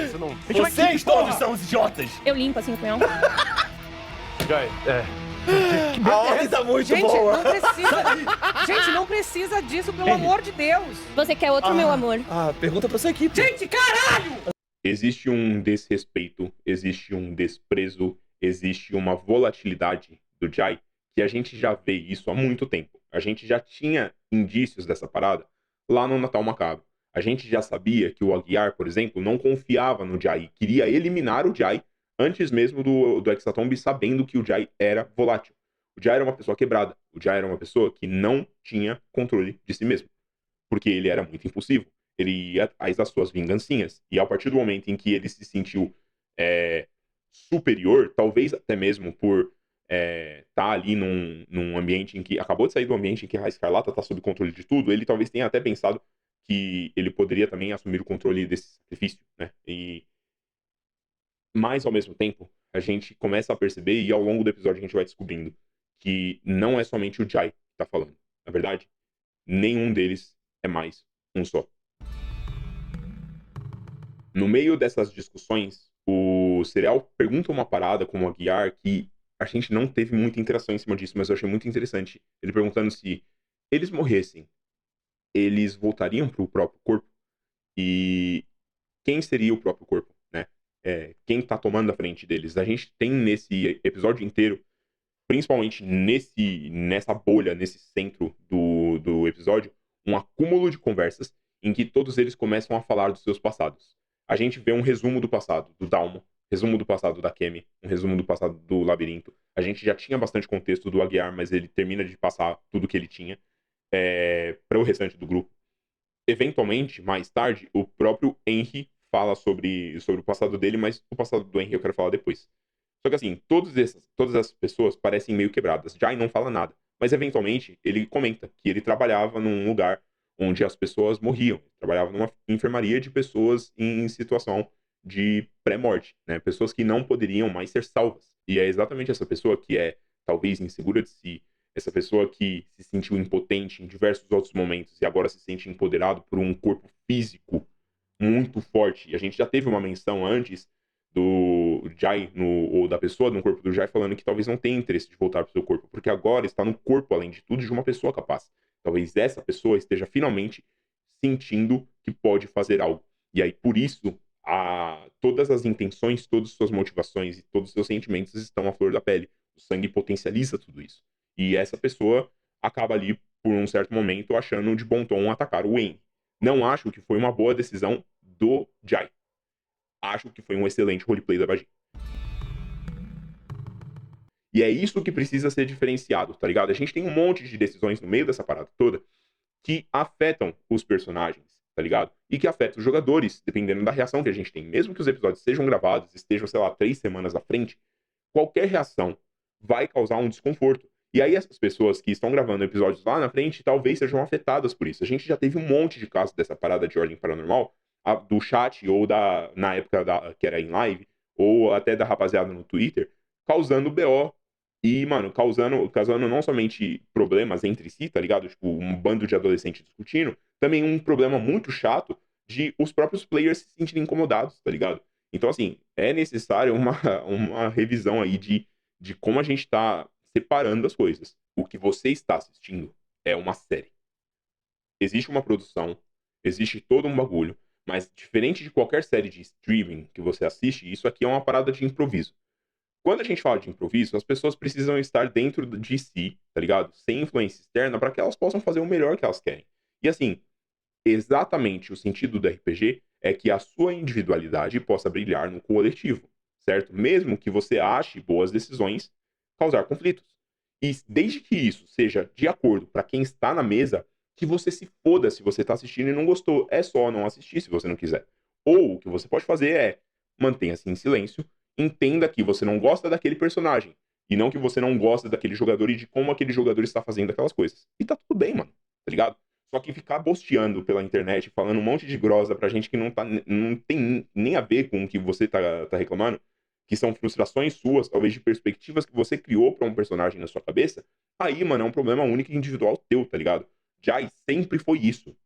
Você não... Vocês todos são os idiotas! Eu limpo assim o punhal. Jai, A ordem tá muito Gente, boa! não precisa. Gente, não precisa disso, pelo amor de Deus. Você quer outro, meu amor? Pergunta pra sua equipe. Gente, caralho! Existe um desrespeito, existe um desprezo, existe uma volatilidade do Jai que a gente já vê isso há muito tempo. A gente já tinha indícios dessa parada lá no Natal Macabro. A gente já sabia que o Aguiar, por exemplo, não confiava no Jai, queria eliminar o Jai antes mesmo do Hexatomb, sabendo que o Jai era volátil. O Jai era uma pessoa quebrada. O Jai era uma pessoa que não tinha controle de si mesmo, porque ele era muito impulsivo. Ele ia atrás das suas vingancinhas. E a partir do momento em que ele se sentiu superior, talvez até mesmo por tá ali num ambiente em que... Acabou de sair do ambiente em que a Escarlata tá sob controle de tudo, ele talvez tenha até pensado que ele poderia também assumir o controle desse sacrifício, né? Mas, ao mesmo tempo, a gente começa a perceber, e ao longo do episódio a gente vai descobrindo, que não é somente o Jai que tá falando. Na verdade, nenhum deles é mais um só. No meio dessas discussões, o Cereal pergunta uma parada com o Aguiar que a gente não teve muita interação em cima disso, mas eu achei muito interessante. Ele perguntando se eles morressem, eles voltariam pro próprio corpo? E quem seria o próprio corpo, né? Quem tá tomando a frente deles? A gente tem nesse episódio inteiro, principalmente nessa bolha, nesse centro do episódio, um acúmulo de conversas em que todos eles começam a falar dos seus passados. A gente vê um resumo do passado do Dalmo, resumo do passado da Kemi, um resumo do passado do Labirinto. A gente já tinha bastante contexto do Aguiar, mas ele termina de passar tudo que ele tinha para o restante do grupo. Eventualmente, mais tarde, o próprio Henry fala sobre o passado dele, mas o passado do Henry eu quero falar depois. Só que assim, todas essas pessoas parecem meio quebradas. Jai não fala nada, mas eventualmente ele comenta que ele trabalhava num lugar onde as pessoas morriam. Trabalhava numa enfermaria de pessoas em situação de pré-morte, né? Pessoas que não poderiam mais ser salvas. E é exatamente essa pessoa que é talvez insegura de si, essa pessoa que se sentiu impotente em diversos outros momentos e agora se sente empoderado por um corpo físico muito forte. E a gente já teve uma menção antes do Jai, ou da pessoa no corpo do Jai, falando que talvez não tenha interesse de voltar para o seu corpo, porque agora está no corpo, além de tudo, de uma pessoa capaz. Talvez essa pessoa esteja finalmente sentindo que pode fazer algo. E aí, por isso, todas as intenções, todas as suas motivações e todos os seus sentimentos estão à flor da pele. O sangue potencializa tudo isso. E essa pessoa acaba ali, por um certo momento, achando de bom tom atacar o Wayne. Não acho que foi uma boa decisão do Jai. Acho que foi um excelente roleplay da Bagi. E é isso que precisa ser diferenciado, tá ligado? A gente tem um monte de decisões no meio dessa parada toda que afetam os personagens, tá ligado? E que afetam os jogadores, dependendo da reação que a gente tem. Mesmo que os episódios sejam gravados, estejam, sei lá, 3 semanas à frente, qualquer reação vai causar um desconforto. E aí essas pessoas que estão gravando episódios lá na frente talvez sejam afetadas por isso. A gente já teve um monte de casos dessa parada de ordem paranormal, do chat ou na época que era em live, ou até da rapaziada no Twitter, causando BO. E, mano, causando não somente problemas entre si, tá ligado? Tipo, um bando de adolescentes discutindo, também um problema muito chato de os próprios players se sentirem incomodados, tá ligado? Então, assim, é necessário uma revisão aí de como a gente tá separando as coisas. O que você está assistindo é uma série. Existe uma produção, existe todo um bagulho, mas diferente de qualquer série de streaming que você assiste, isso aqui é uma parada de improviso. Quando a gente fala de improviso, as pessoas precisam estar dentro de si, tá ligado? Sem influência externa, para que elas possam fazer o melhor que elas querem. E assim, exatamente o sentido do RPG é que a sua individualidade possa brilhar no coletivo, certo? Mesmo que você ache boas decisões causar conflitos. E desde que isso seja de acordo para quem está na mesa, que você se foda se você está assistindo e não gostou. É só não assistir se você não quiser. Ou o que você pode fazer é mantenha-se em silêncio, entenda que você não gosta daquele personagem. E não que você não gosta daquele jogador e de como aquele jogador está fazendo aquelas coisas. E tá tudo bem, mano. Tá ligado? Só que ficar bosteando pela internet, falando um monte de grosa pra gente que não tem nem a ver com o que você tá reclamando, que são frustrações suas, talvez de perspectivas que você criou pra um personagem na sua cabeça, aí, mano, é um problema único e individual teu, tá ligado? Jai sempre foi isso.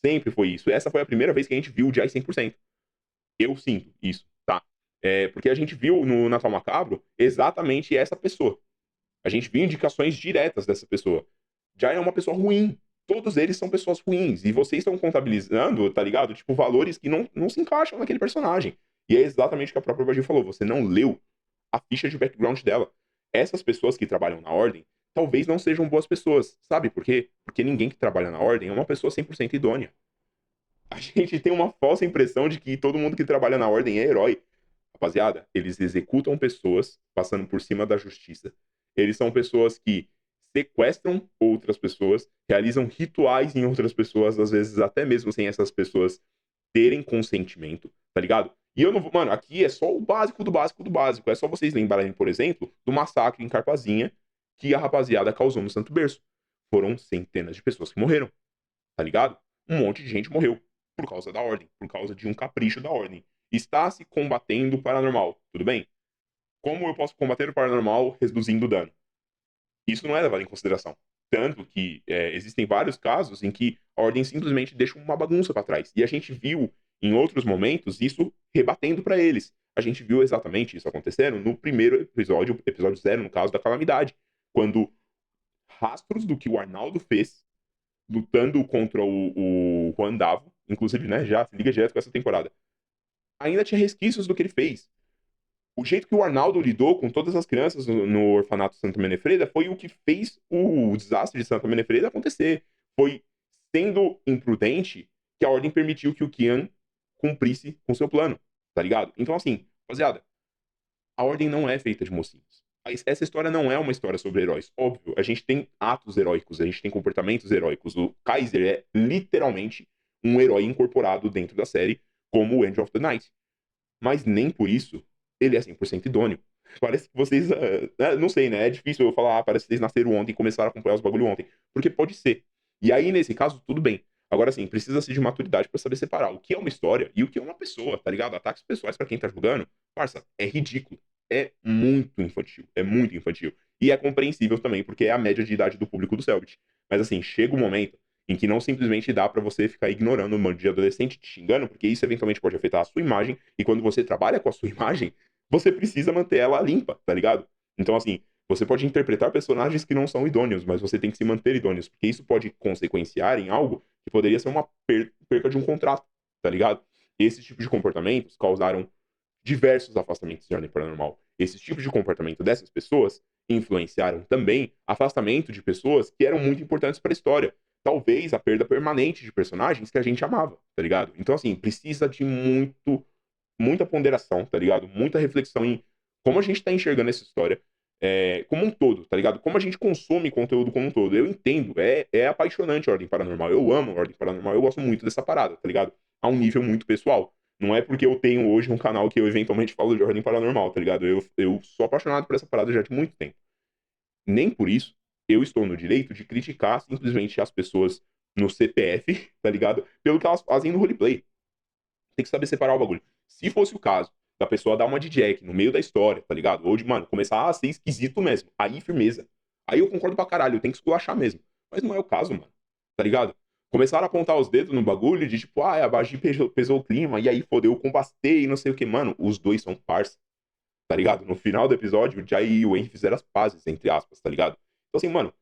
Sempre foi isso. Essa foi a primeira vez que a gente viu o Jai 100%. Eu sinto isso, tá? Porque a gente viu no Natal Macabro exatamente essa pessoa. A gente viu indicações diretas dessa pessoa. Jai é uma pessoa ruim. Todos eles são pessoas ruins. E vocês estão contabilizando, tá ligado? Tipo, valores que não se encaixam naquele personagem. E é exatamente o que a própria Badir falou. Você não leu a ficha de background dela. Essas pessoas que trabalham na Ordem talvez não sejam boas pessoas. Sabe por quê? Porque ninguém que trabalha na Ordem é uma pessoa 100% idônea. A gente tem uma falsa impressão de que todo mundo que trabalha na Ordem é herói. Rapaziada, eles executam pessoas passando por cima da justiça. Eles são pessoas que sequestram outras pessoas, realizam rituais em outras pessoas, às vezes até mesmo sem essas pessoas terem consentimento, tá ligado? E eu não vou... Mano, aqui é só o básico do básico do básico. É só vocês lembrarem, por exemplo, do massacre em Carpazinha que a rapaziada causou no Santo Berço. Foram centenas de pessoas que morreram, tá ligado? Um monte de gente morreu por causa da Ordem, por causa de um capricho da Ordem. Está se combatendo o paranormal, tudo bem? Como eu posso combater o paranormal reduzindo o dano? Isso não é levado em consideração. Tanto que existem vários casos em que a Ordem simplesmente deixa uma bagunça para trás. E a gente viu, em outros momentos, isso rebatendo para eles. A gente viu exatamente isso acontecendo no primeiro episódio 0, no caso da Calamidade. Quando rastros do que o Arnaldo fez, lutando contra o Juan Davo, inclusive, né, já se liga direto com essa temporada, ainda tinha resquícios do que ele fez. O jeito que o Arnaldo lidou com todas as crianças no orfanato Santa Menefreda foi o que fez o desastre de Santa Menefreda acontecer. Foi sendo imprudente que a Ordem permitiu que o Kian cumprisse com seu plano, tá ligado? Então, assim, rapaziada, a Ordem não é feita de mocinhos. Essa história não é uma história sobre heróis. Óbvio, a gente tem atos heróicos, a gente tem comportamentos heróicos. O Kaiser é literalmente um herói incorporado dentro da série, como o End of the Night. Mas nem por isso ele é 100% idôneo. Parece que vocês... não sei, né? É difícil eu falar, parece que vocês nasceram ontem e começaram a acompanhar os bagulho ontem. Porque pode ser. E aí, nesse caso, tudo bem. Agora, sim, precisa-se de maturidade pra saber separar o que é uma história e o que é uma pessoa, tá ligado? Ataques pessoais pra quem tá jogando, parça, é ridículo. É muito infantil. É muito infantil. E é compreensível também, porque é a média de idade do público do Selbit. Mas, assim, chega um momento em que não simplesmente dá pra você ficar ignorando um monte de adolescente te xingando, porque isso eventualmente pode afetar a sua imagem, e quando você trabalha com a sua imagem, você precisa manter ela limpa, tá ligado? Então, assim, você pode interpretar personagens que não são idôneos, mas você tem que se manter idôneos, porque isso pode consequenciar em algo que poderia ser uma perca de um contrato, tá ligado? Esse tipo de comportamentos causaram diversos afastamentos de ordem paranormal. Esse tipo de comportamento dessas pessoas influenciaram também afastamento de pessoas que eram muito importantes para a história. Talvez a perda permanente de personagens que a gente amava, tá ligado? Então, assim, precisa de muita ponderação, tá ligado? Muita reflexão em como a gente tá enxergando essa história. como um todo, tá ligado? Como a gente consome conteúdo como um todo. Eu entendo, é apaixonante a Ordem Paranormal. Eu amo a Ordem Paranormal, eu gosto muito dessa parada, tá ligado? A um nível muito pessoal. Não é porque eu tenho hoje um canal que eu eventualmente falo de Ordem Paranormal, tá ligado? Eu sou apaixonado por essa parada já de muito tempo. Nem por isso eu estou no direito de criticar simplesmente as pessoas no CPF, tá ligado? Pelo que elas fazem no roleplay. Tem que saber separar o bagulho. Se fosse o caso da pessoa dar uma de Jack no meio da história, tá ligado? Ou de, mano, começar a ser esquisito mesmo. Aí, firmeza. Aí eu concordo pra caralho, tem que esculachar mesmo. Mas não é o caso, mano. Tá ligado? Começaram a apontar os dedos no bagulho de tipo, a Bagi pesou o clima, e aí fodeu, eu combastei e não sei o que. Mano, os dois são parça. Tá ligado? No final do episódio, o Jai e o Henry fizeram as pazes, entre aspas, tá ligado? Então assim, mano,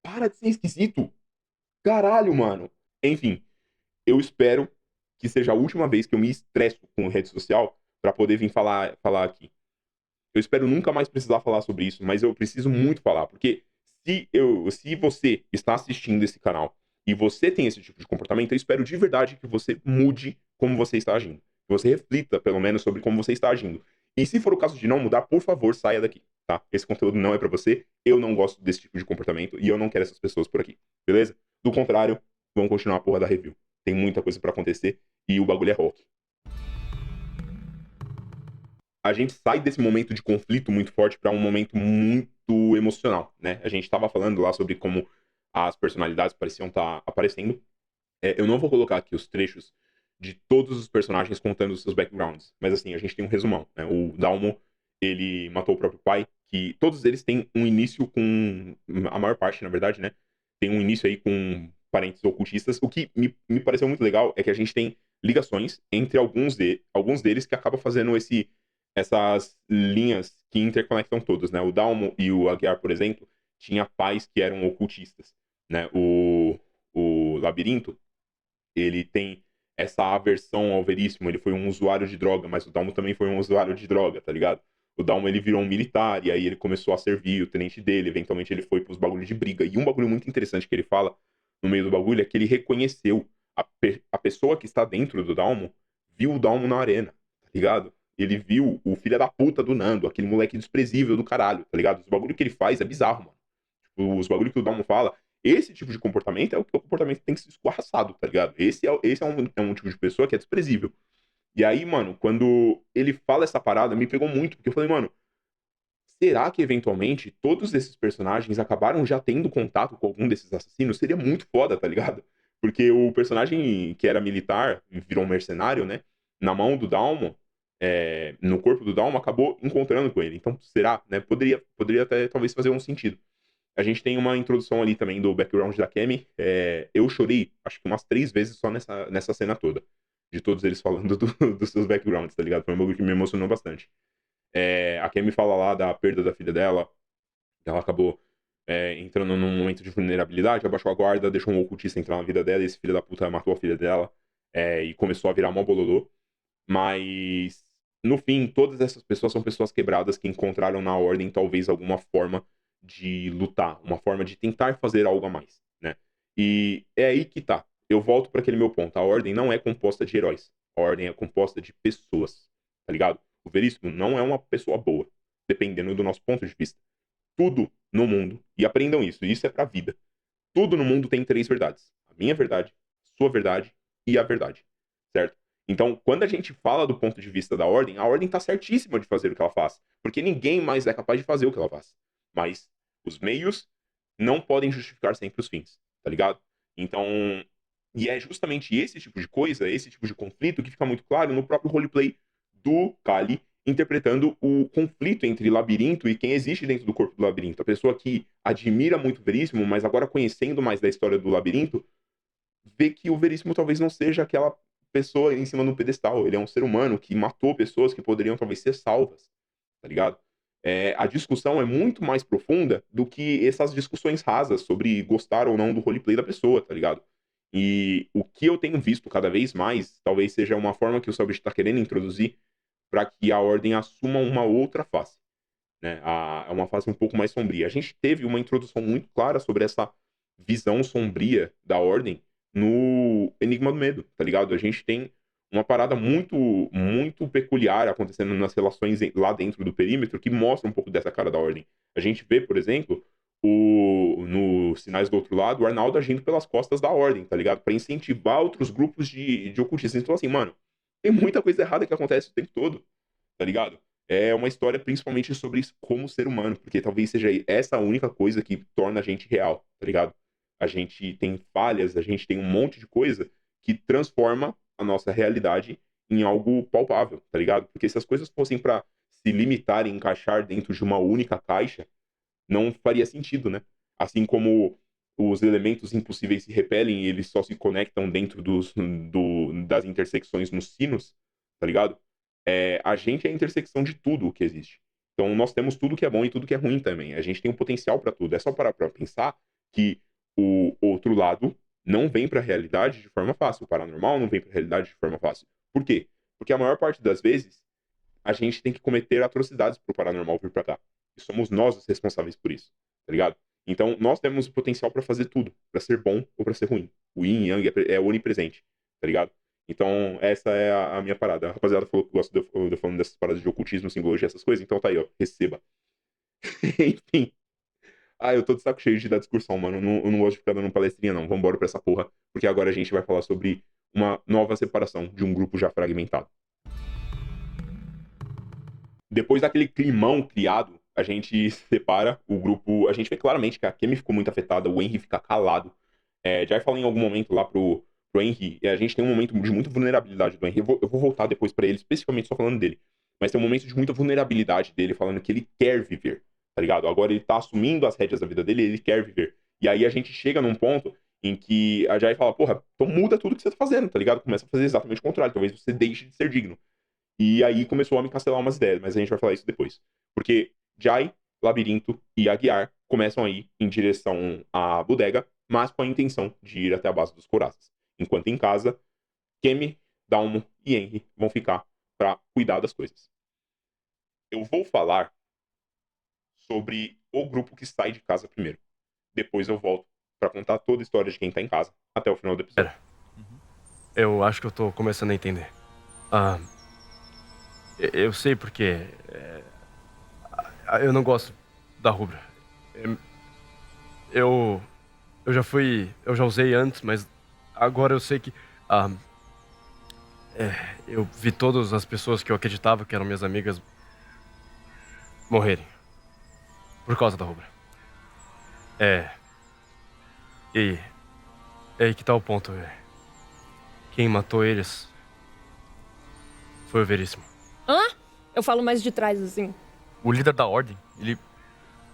para de ser esquisito. Caralho, mano. Enfim, eu espero que seja a última vez que eu me estresso com rede social pra poder vir falar aqui. Eu espero nunca mais precisar falar sobre isso, mas eu preciso muito falar, porque se você está assistindo esse canal e você tem esse tipo de comportamento, eu espero de verdade que você mude como você está agindo. Que você reflita, pelo menos, sobre como você está agindo. E se for o caso de não mudar, por favor, saia daqui, tá? Esse conteúdo não é pra você, eu não gosto desse tipo de comportamento e eu não quero essas pessoas por aqui, beleza? Do contrário, vamos continuar a porra da review. Tem muita coisa pra acontecer e o bagulho é rock. A gente sai desse momento de conflito muito forte pra um momento muito emocional, né? A gente tava falando lá sobre como as personalidades pareciam estar aparecendo. Eu não vou colocar aqui os trechos de todos os personagens contando os seus backgrounds, mas assim, a gente tem um resumão, né? O Dalmo, ele matou o próprio pai, que todos eles têm um início com... A maior parte, na verdade, né? Tem um início aí com parentes ocultistas. O que me pareceu muito legal é que a gente tem ligações entre alguns deles que acabam fazendo essas linhas que interconectam todos, né? O Dalmo e o Aguiar, por exemplo, tinha pais que eram ocultistas, né? O Labirinto, ele tem essa aversão ao Veríssimo, ele foi um usuário de droga, mas o Dalmo também foi um usuário de droga, tá ligado? O Dalmo, ele virou um militar, e aí ele começou a servir o tenente dele, eventualmente ele foi pros bagulhos de briga. E um bagulho muito interessante que ele fala no meio do bagulho é que ele reconheceu a pessoa que está dentro do Dalmo, viu o Dalmo na arena, tá ligado? Ele viu o filho da puta do Nando, aquele moleque desprezível do caralho, tá ligado? Os bagulho que ele faz é bizarro, mano. Tipo, os bagulho que o Dalmo fala, esse tipo de comportamento é o comportamento que tem que ser escorraçado, tá ligado? Esse é um tipo de pessoa que é desprezível. E aí, mano, quando ele fala essa parada, me pegou muito, porque eu falei, mano, será que eventualmente todos esses personagens acabaram já tendo contato com algum desses assassinos? Seria muito foda, tá ligado? Porque o personagem que era militar, virou um mercenário, né? Na mão do Dalmo, no corpo do Dalmo, acabou encontrando com ele. Então, será, né? Poderia até talvez fazer um sentido. A gente tem uma introdução ali também do background da Cammy. Eu chorei, acho que umas 3 vezes só nessa cena toda. De todos eles falando dos seus backgrounds, tá ligado? Foi um bagulho que me emocionou bastante. A Cammy fala lá da perda da filha dela. Ela acabou entrando num momento de vulnerabilidade, abaixou a guarda, deixou um ocultista entrar na vida dela. E esse filho da puta matou a filha dela. E começou a virar mó bololô. Mas, no fim, todas essas pessoas são pessoas quebradas que encontraram na Ordem talvez alguma forma de lutar, uma forma de tentar fazer algo a mais, né? E é aí que tá. Eu volto para aquele meu ponto. A Ordem não é composta de heróis. A Ordem é composta de pessoas, tá ligado? O Veríssimo não é uma pessoa boa, dependendo do nosso ponto de vista. Tudo no mundo, e aprendam isso é pra vida. Tudo no mundo tem 3 verdades. A minha verdade, a sua verdade e a verdade, certo? Então, quando a gente fala do ponto de vista da Ordem, a Ordem tá certíssima de fazer o que ela faz, porque ninguém mais é capaz de fazer o que ela faz. Mas os meios não podem justificar sempre os fins, tá ligado? Então, e é justamente esse tipo de coisa, esse tipo de conflito que fica muito claro no próprio roleplay do Kali, interpretando o conflito entre Labirinto e quem existe dentro do corpo do Labirinto. A pessoa que admira muito o Veríssimo, mas agora conhecendo mais da história do Labirinto, vê que o Veríssimo talvez não seja aquela pessoa em cima do pedestal. Ele é um ser humano que matou pessoas que poderiam talvez ser salvas, tá ligado? A discussão é muito mais profunda do que essas discussões rasas sobre gostar ou não do roleplay da pessoa, tá ligado? E o que eu tenho visto cada vez mais, talvez seja uma forma que o Selbit está querendo introduzir para que a Ordem assuma uma outra face, né? É uma face um pouco mais sombria. A gente teve uma introdução muito clara sobre essa visão sombria da Ordem no Enigma do Medo, tá ligado? A gente tem uma parada muito, muito peculiar acontecendo nas relações lá dentro do perímetro que mostra um pouco dessa cara da Ordem. A gente vê, por exemplo, nos Sinais do Outro Lado, o Arnaldo agindo pelas costas da Ordem, tá ligado? Pra incentivar outros grupos de ocultistas. Então, assim, mano, tem muita coisa errada que acontece o tempo todo, tá ligado? É uma história principalmente sobre como ser humano, porque talvez seja essa a única coisa que torna a gente real, tá ligado? A gente tem falhas, a gente tem um monte de coisa que transforma a nossa realidade em algo palpável, tá ligado? Porque se as coisas fossem pra se limitar e encaixar dentro de uma única caixa, não faria sentido, né? Assim como os elementos impossíveis se repelem e eles só se conectam dentro das intersecções nos sinos, tá ligado? A gente é a intersecção de tudo o que existe. Então nós temos tudo que é bom e tudo que é ruim também. A gente tem um potencial pra tudo. É só parar pra pensar que o outro lado não vem pra realidade de forma fácil. O paranormal não vem pra realidade de forma fácil. Por quê? Porque a maior parte das vezes a gente tem que cometer atrocidades pro paranormal vir pra cá. E somos nós os responsáveis por isso, tá ligado? Então nós temos o potencial pra fazer tudo, pra ser bom ou pra ser ruim. O yin e yang é onipresente, tá ligado? Então essa é a minha parada. A rapaziada falou que gosta de eu falando dessas paradas de ocultismo, simbologia, essas coisas. Então tá aí, ó, receba. Enfim. Eu tô de saco cheio de dar discussão, mano. Eu não gosto de ficar dando palestrinha, não. Vambora pra essa porra. Porque agora a gente vai falar sobre uma nova separação de um grupo já fragmentado. Depois daquele climão criado, a gente separa o grupo. A gente vê claramente que a Kemi ficou muito afetada, o Henry fica calado. Já falei em algum momento lá pro Henry, a gente tem um momento de muita vulnerabilidade do Henry. Eu vou voltar depois pra ele, especificamente só falando dele. Mas tem um momento de muita vulnerabilidade dele, falando que ele quer viver. Tá ligado? Agora ele tá assumindo as rédeas da vida dele e ele quer viver. E aí a gente chega num ponto em que a Jai fala, porra, então muda tudo que você tá fazendo, tá ligado? Começa a fazer exatamente o contrário, talvez você deixe de ser digno. E aí começou a me cancelar umas ideias, mas a gente vai falar isso depois. Porque Jai, Labirinto e Aguiar começam a ir em direção à bodega, mas com a intenção de ir até a base dos coraças. Enquanto em casa, Kemi, Dalmo e Henry vão ficar pra cuidar das coisas. Eu vou falar sobre o grupo que sai de casa primeiro. Depois eu volto pra contar toda a história de quem tá em casa até o final do episódio. Eu acho que eu tô começando a entender. Eu sei porque eu não gosto da rubra. Eu já usei antes, mas agora eu sei que eu vi todas as pessoas que eu acreditava que eram minhas amigas morrerem. Por causa da rubra. E é aí que tá o ponto. Quem matou eles foi o Veríssimo. Hã? Eu falo mais de trás, assim. O líder da ordem, ele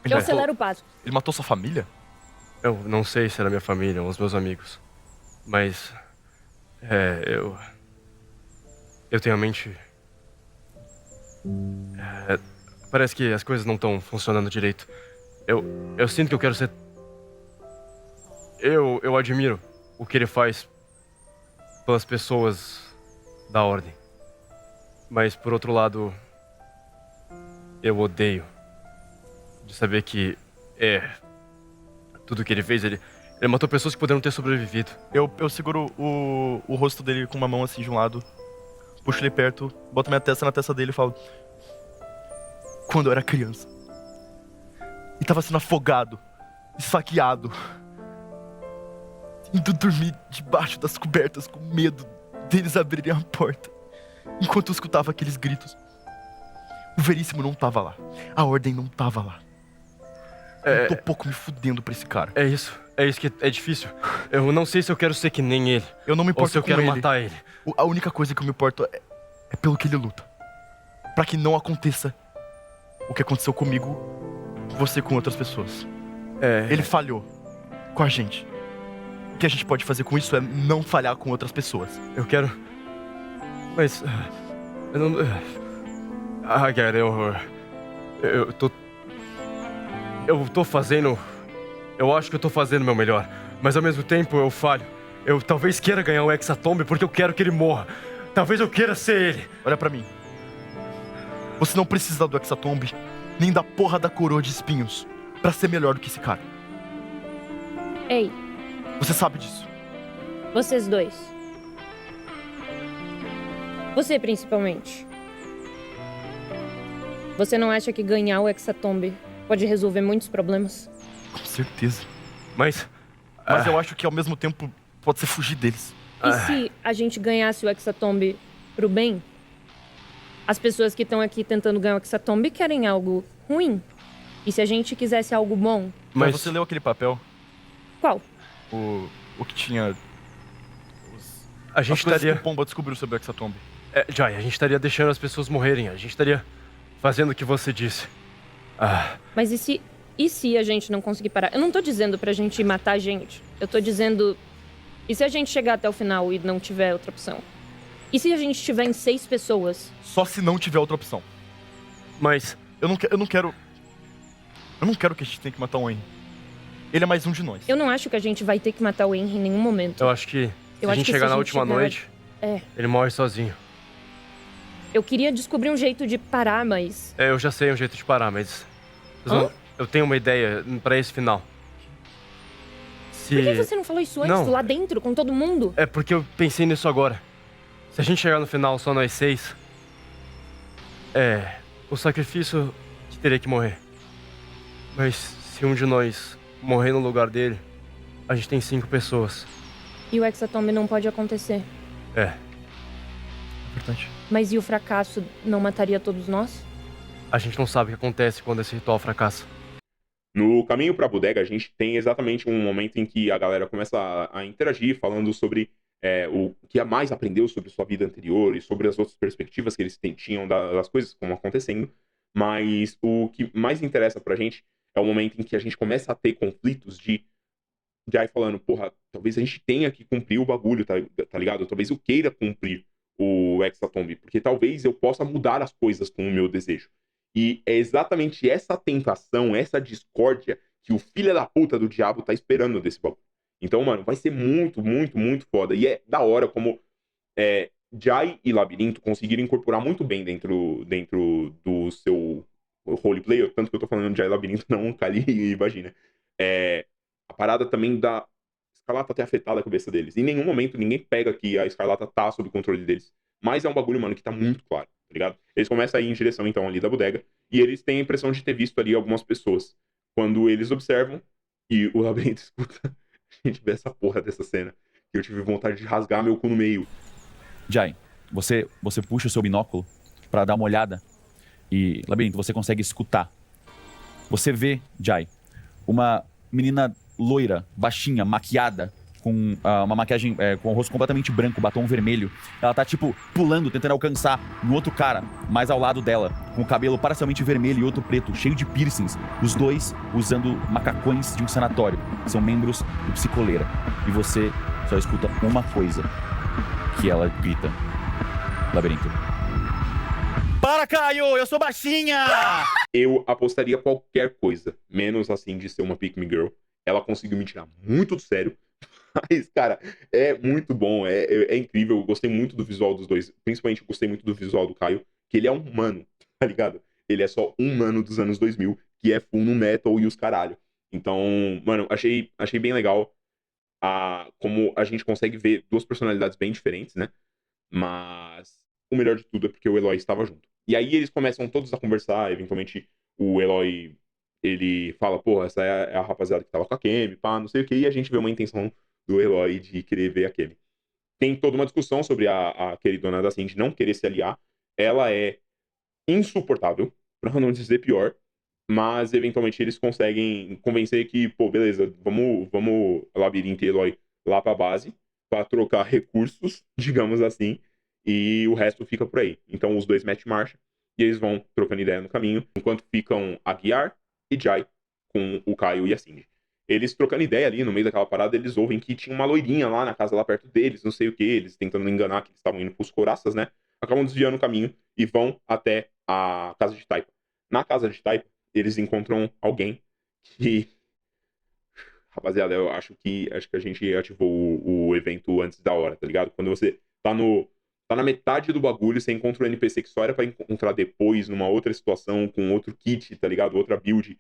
Eu acelero o passo. Ele matou sua família? Eu não sei se era minha família ou os meus amigos. Mas... Eu tenho a mente... parece que as coisas não estão funcionando direito. Eu sinto que eu quero ser... Eu admiro o que ele faz pelas pessoas da ordem. Mas, por outro lado, eu odeio de saber que tudo que ele fez, ele matou pessoas que poderiam ter sobrevivido. Eu seguro o rosto dele com uma mão assim de um lado, puxo ele perto, boto minha testa na testa dele e falo... Quando eu era criança, e tava sendo afogado, esfaqueado, indo dormir debaixo das cobertas com medo deles abrirem a porta, enquanto eu escutava aqueles gritos. O Veríssimo não tava lá, a ordem não tava lá. Eu tô pouco me fudendo pra esse cara. É isso que é difícil. Eu não sei se eu quero ser que nem ele. Eu não me importo ou se eu com quero ele. matar ele. A única coisa que eu me importo é pelo que ele luta. Pra que não aconteça o que aconteceu comigo, você com outras pessoas. Ele falhou com a gente. O que a gente pode fazer com isso é não falhar com outras pessoas. Eu quero... Mas... Eu não... cara, eu tô fazendo... Eu acho que eu tô fazendo o meu melhor. Mas ao mesmo tempo eu falho. Eu talvez queira ganhar o Hexatomb porque eu quero que ele morra. Talvez eu queira ser ele. Olha pra mim. Você não precisa do Hexatomb, nem da porra da coroa de espinhos, pra ser melhor do que esse cara. Ei, Você sabe disso. vocês dois. Você, principalmente. Você não acha que ganhar o Hexatomb pode resolver muitos problemas? Com certeza. Mas Mas eu acho que ao mesmo tempo pode ser fugir deles. E se a gente ganhasse o Hexatomb pro bem? As pessoas que estão aqui tentando ganhar o Hexatomb querem algo ruim. E se a gente quisesse algo bom? Mas Mas você leu aquele papel? Qual? O que tinha... a gente As coisas que estaria... o Pomba descobriu sobre o Hexatomb. Jai, a gente estaria deixando as pessoas morrerem. A gente estaria fazendo o que você disse. Mas e se a gente não conseguir parar? Eu não tô dizendo pra gente matar a gente. Eu tô dizendo... E se a gente chegar até o final e não tiver outra opção? E se a gente estiver em 6 pessoas? Só se não tiver outra opção. Mas Eu não quero que a gente tenha que matar o Henry. Ele é mais um de nós. Eu não acho que a gente vai ter que matar o Henry em nenhum momento. eu acho que se Eu a acho gente que chegar se na a gente última chegar- noite, É. ele morre sozinho. Eu queria descobrir um jeito de parar, mas... Eu já sei um jeito de parar, mas... eu tenho uma ideia pra esse final. Se... Por que você não falou isso antes, Não. lá dentro, com todo mundo? É porque eu pensei nisso agora. Se a gente chegar no final só nós 6... o sacrifício teria que morrer. Mas se um de nós morrer no lugar dele, a gente tem 5 pessoas. E o Hexatomb não pode acontecer. É. Importante. Mas e o fracasso não mataria todos nós? A gente não sabe o que acontece quando esse ritual fracassa. No caminho pra bodega, a gente tem exatamente um momento em que a galera começa a interagir, falando sobre o que a mais aprendeu sobre sua vida anterior e sobre as outras perspectivas que eles tinham das coisas como acontecendo. Mas o que mais interessa pra gente é o momento em que a gente começa a ter conflitos de aí falando, porra, talvez a gente tenha que cumprir o bagulho, tá ligado? Talvez eu queira cumprir o Hexatomb, porque talvez eu possa mudar as coisas com o meu desejo. E é exatamente essa tentação, essa discórdia que o filho da puta do diabo tá esperando desse bagulho. Então, mano, vai ser muito, muito, muito foda. E é da hora como Jai e Labirinto conseguiram incorporar muito bem dentro do seu roleplay. Tanto que eu tô falando de Jai e Labirinto, não Kali e Vagina. A parada também da Escarlata ter afetado a cabeça deles. Em nenhum momento ninguém pega que a Escarlata tá sob o controle deles. Mas é um bagulho, mano, que tá muito claro, tá ligado? Eles começam a ir em direção, então, ali da bodega. E eles têm a impressão de ter visto ali algumas pessoas. Quando eles observam e o Labirinto escuta, a gente vê essa porra dessa cena. Que eu tive vontade de rasgar meu cu no meio. Jai, você puxa o seu binóculo pra dar uma olhada. E, Labirinto, você consegue escutar. Você vê, Jai, uma menina loira, baixinha, maquiada, com uma maquiagem, com o rosto completamente branco, batom vermelho. Ela tá, tipo, pulando, tentando alcançar um outro cara, mais ao lado dela, com o cabelo parcialmente vermelho e outro preto, cheio de piercings. Os dois usando macacões de um sanatório. São membros do Psicoleira. E você só escuta uma coisa, que ela grita. Labirinto. Para, Caio! Eu sou baixinha! Eu apostaria qualquer coisa, menos assim de ser uma Pick Me Girl. Ela conseguiu me tirar muito do sério. Mas, cara, é muito bom, é incrível. Eu gostei muito do visual dos dois. Principalmente, eu gostei muito do visual do Caio, que ele é um humano, tá ligado? Ele é só um humano dos anos 2000, que é full no metal e os caralho. Então, mano, achei bem legal como a gente consegue ver duas personalidades bem diferentes, né? Mas o melhor de tudo é porque o Eloy estava junto. E aí eles começam todos a conversar, eventualmente o Eloy, ele fala, porra, essa é a rapaziada que tava com a Kemi, pá, não sei o que, e a gente vê uma intenção do Eloy de querer ver a Kemi. Tem toda uma discussão sobre a queridona da Cindy não querer se aliar. Ela é insuportável, pra não dizer pior, mas eventualmente eles conseguem convencer que, pô, beleza, vamos Labirinto e Eloy lá pra base, pra trocar recursos, digamos assim, e o resto fica por aí. Então os dois metem marcha e eles vão trocando ideia no caminho, enquanto ficam a Guiar e Jai com o Caio e a Cindy. Eles trocando ideia ali no meio daquela parada, eles ouvem que tinha uma loirinha lá na casa lá perto deles, não sei o que, eles tentando enganar que eles estavam indo pros coraças, né? Acabam desviando o caminho e vão até a casa de Taipa. Na casa de Taipa, eles encontram alguém que... Rapaziada, eu acho que a gente ativou o evento antes da hora, tá ligado? Quando você tá na metade do bagulho, você encontra um NPC que só era pra encontrar depois, numa outra situação, com outro kit, tá ligado? Outra build.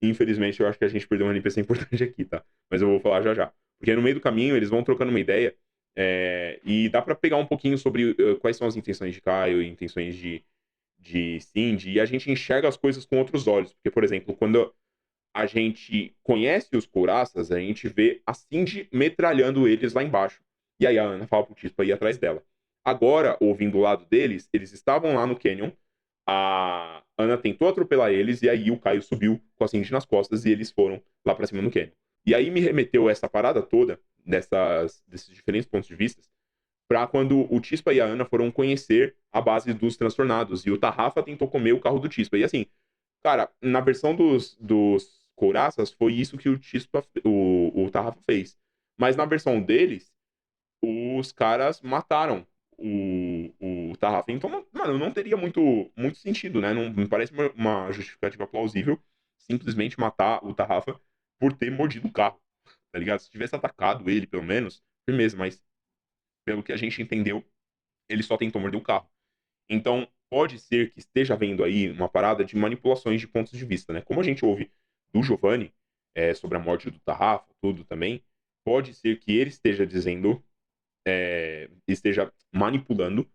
Infelizmente, eu acho que a gente perdeu um NPC importante aqui, tá? Mas eu vou falar já já. Porque no meio do caminho, eles vão trocando uma ideia E dá pra pegar um pouquinho sobre quais são as intenções de Caio e intenções de Cindy, e a gente enxerga as coisas com outros olhos. Porque, por exemplo, quando a gente conhece os couraças, a gente vê a Cindy metralhando eles lá embaixo. E aí a Ana fala pro Tispa ir atrás dela. Agora, ouvindo o lado deles, eles estavam lá no Canyon, a Ana tentou atropelar eles, e aí o Caio subiu com a Cindy nas costas e eles foram lá pra cima no Canyon. E aí me remeteu essa parada toda, desses diferentes pontos de vista, pra quando o Tispa e a Ana foram conhecer a base dos transtornados. E o Tarrafa tentou comer o carro do Tispa. E assim, cara, na versão dos couraças, foi isso que o Tispa, o Tarrafa fez. Mas na versão deles, os caras mataram o Tarrafa. Então, mano, não teria muito sentido, né? Não me parece uma justificativa plausível simplesmente matar o Tarrafa por ter mordido o carro, tá ligado? Se tivesse atacado ele, pelo menos, firmeza, mas pelo que a gente entendeu, ele só tentou morder o carro. Então, pode ser que esteja havendo aí uma parada de manipulações de pontos de vista, né? Como a gente ouve do Giovanni sobre a morte do Tarrafa, tudo também, pode ser que ele esteja dizendo, esteja manipulando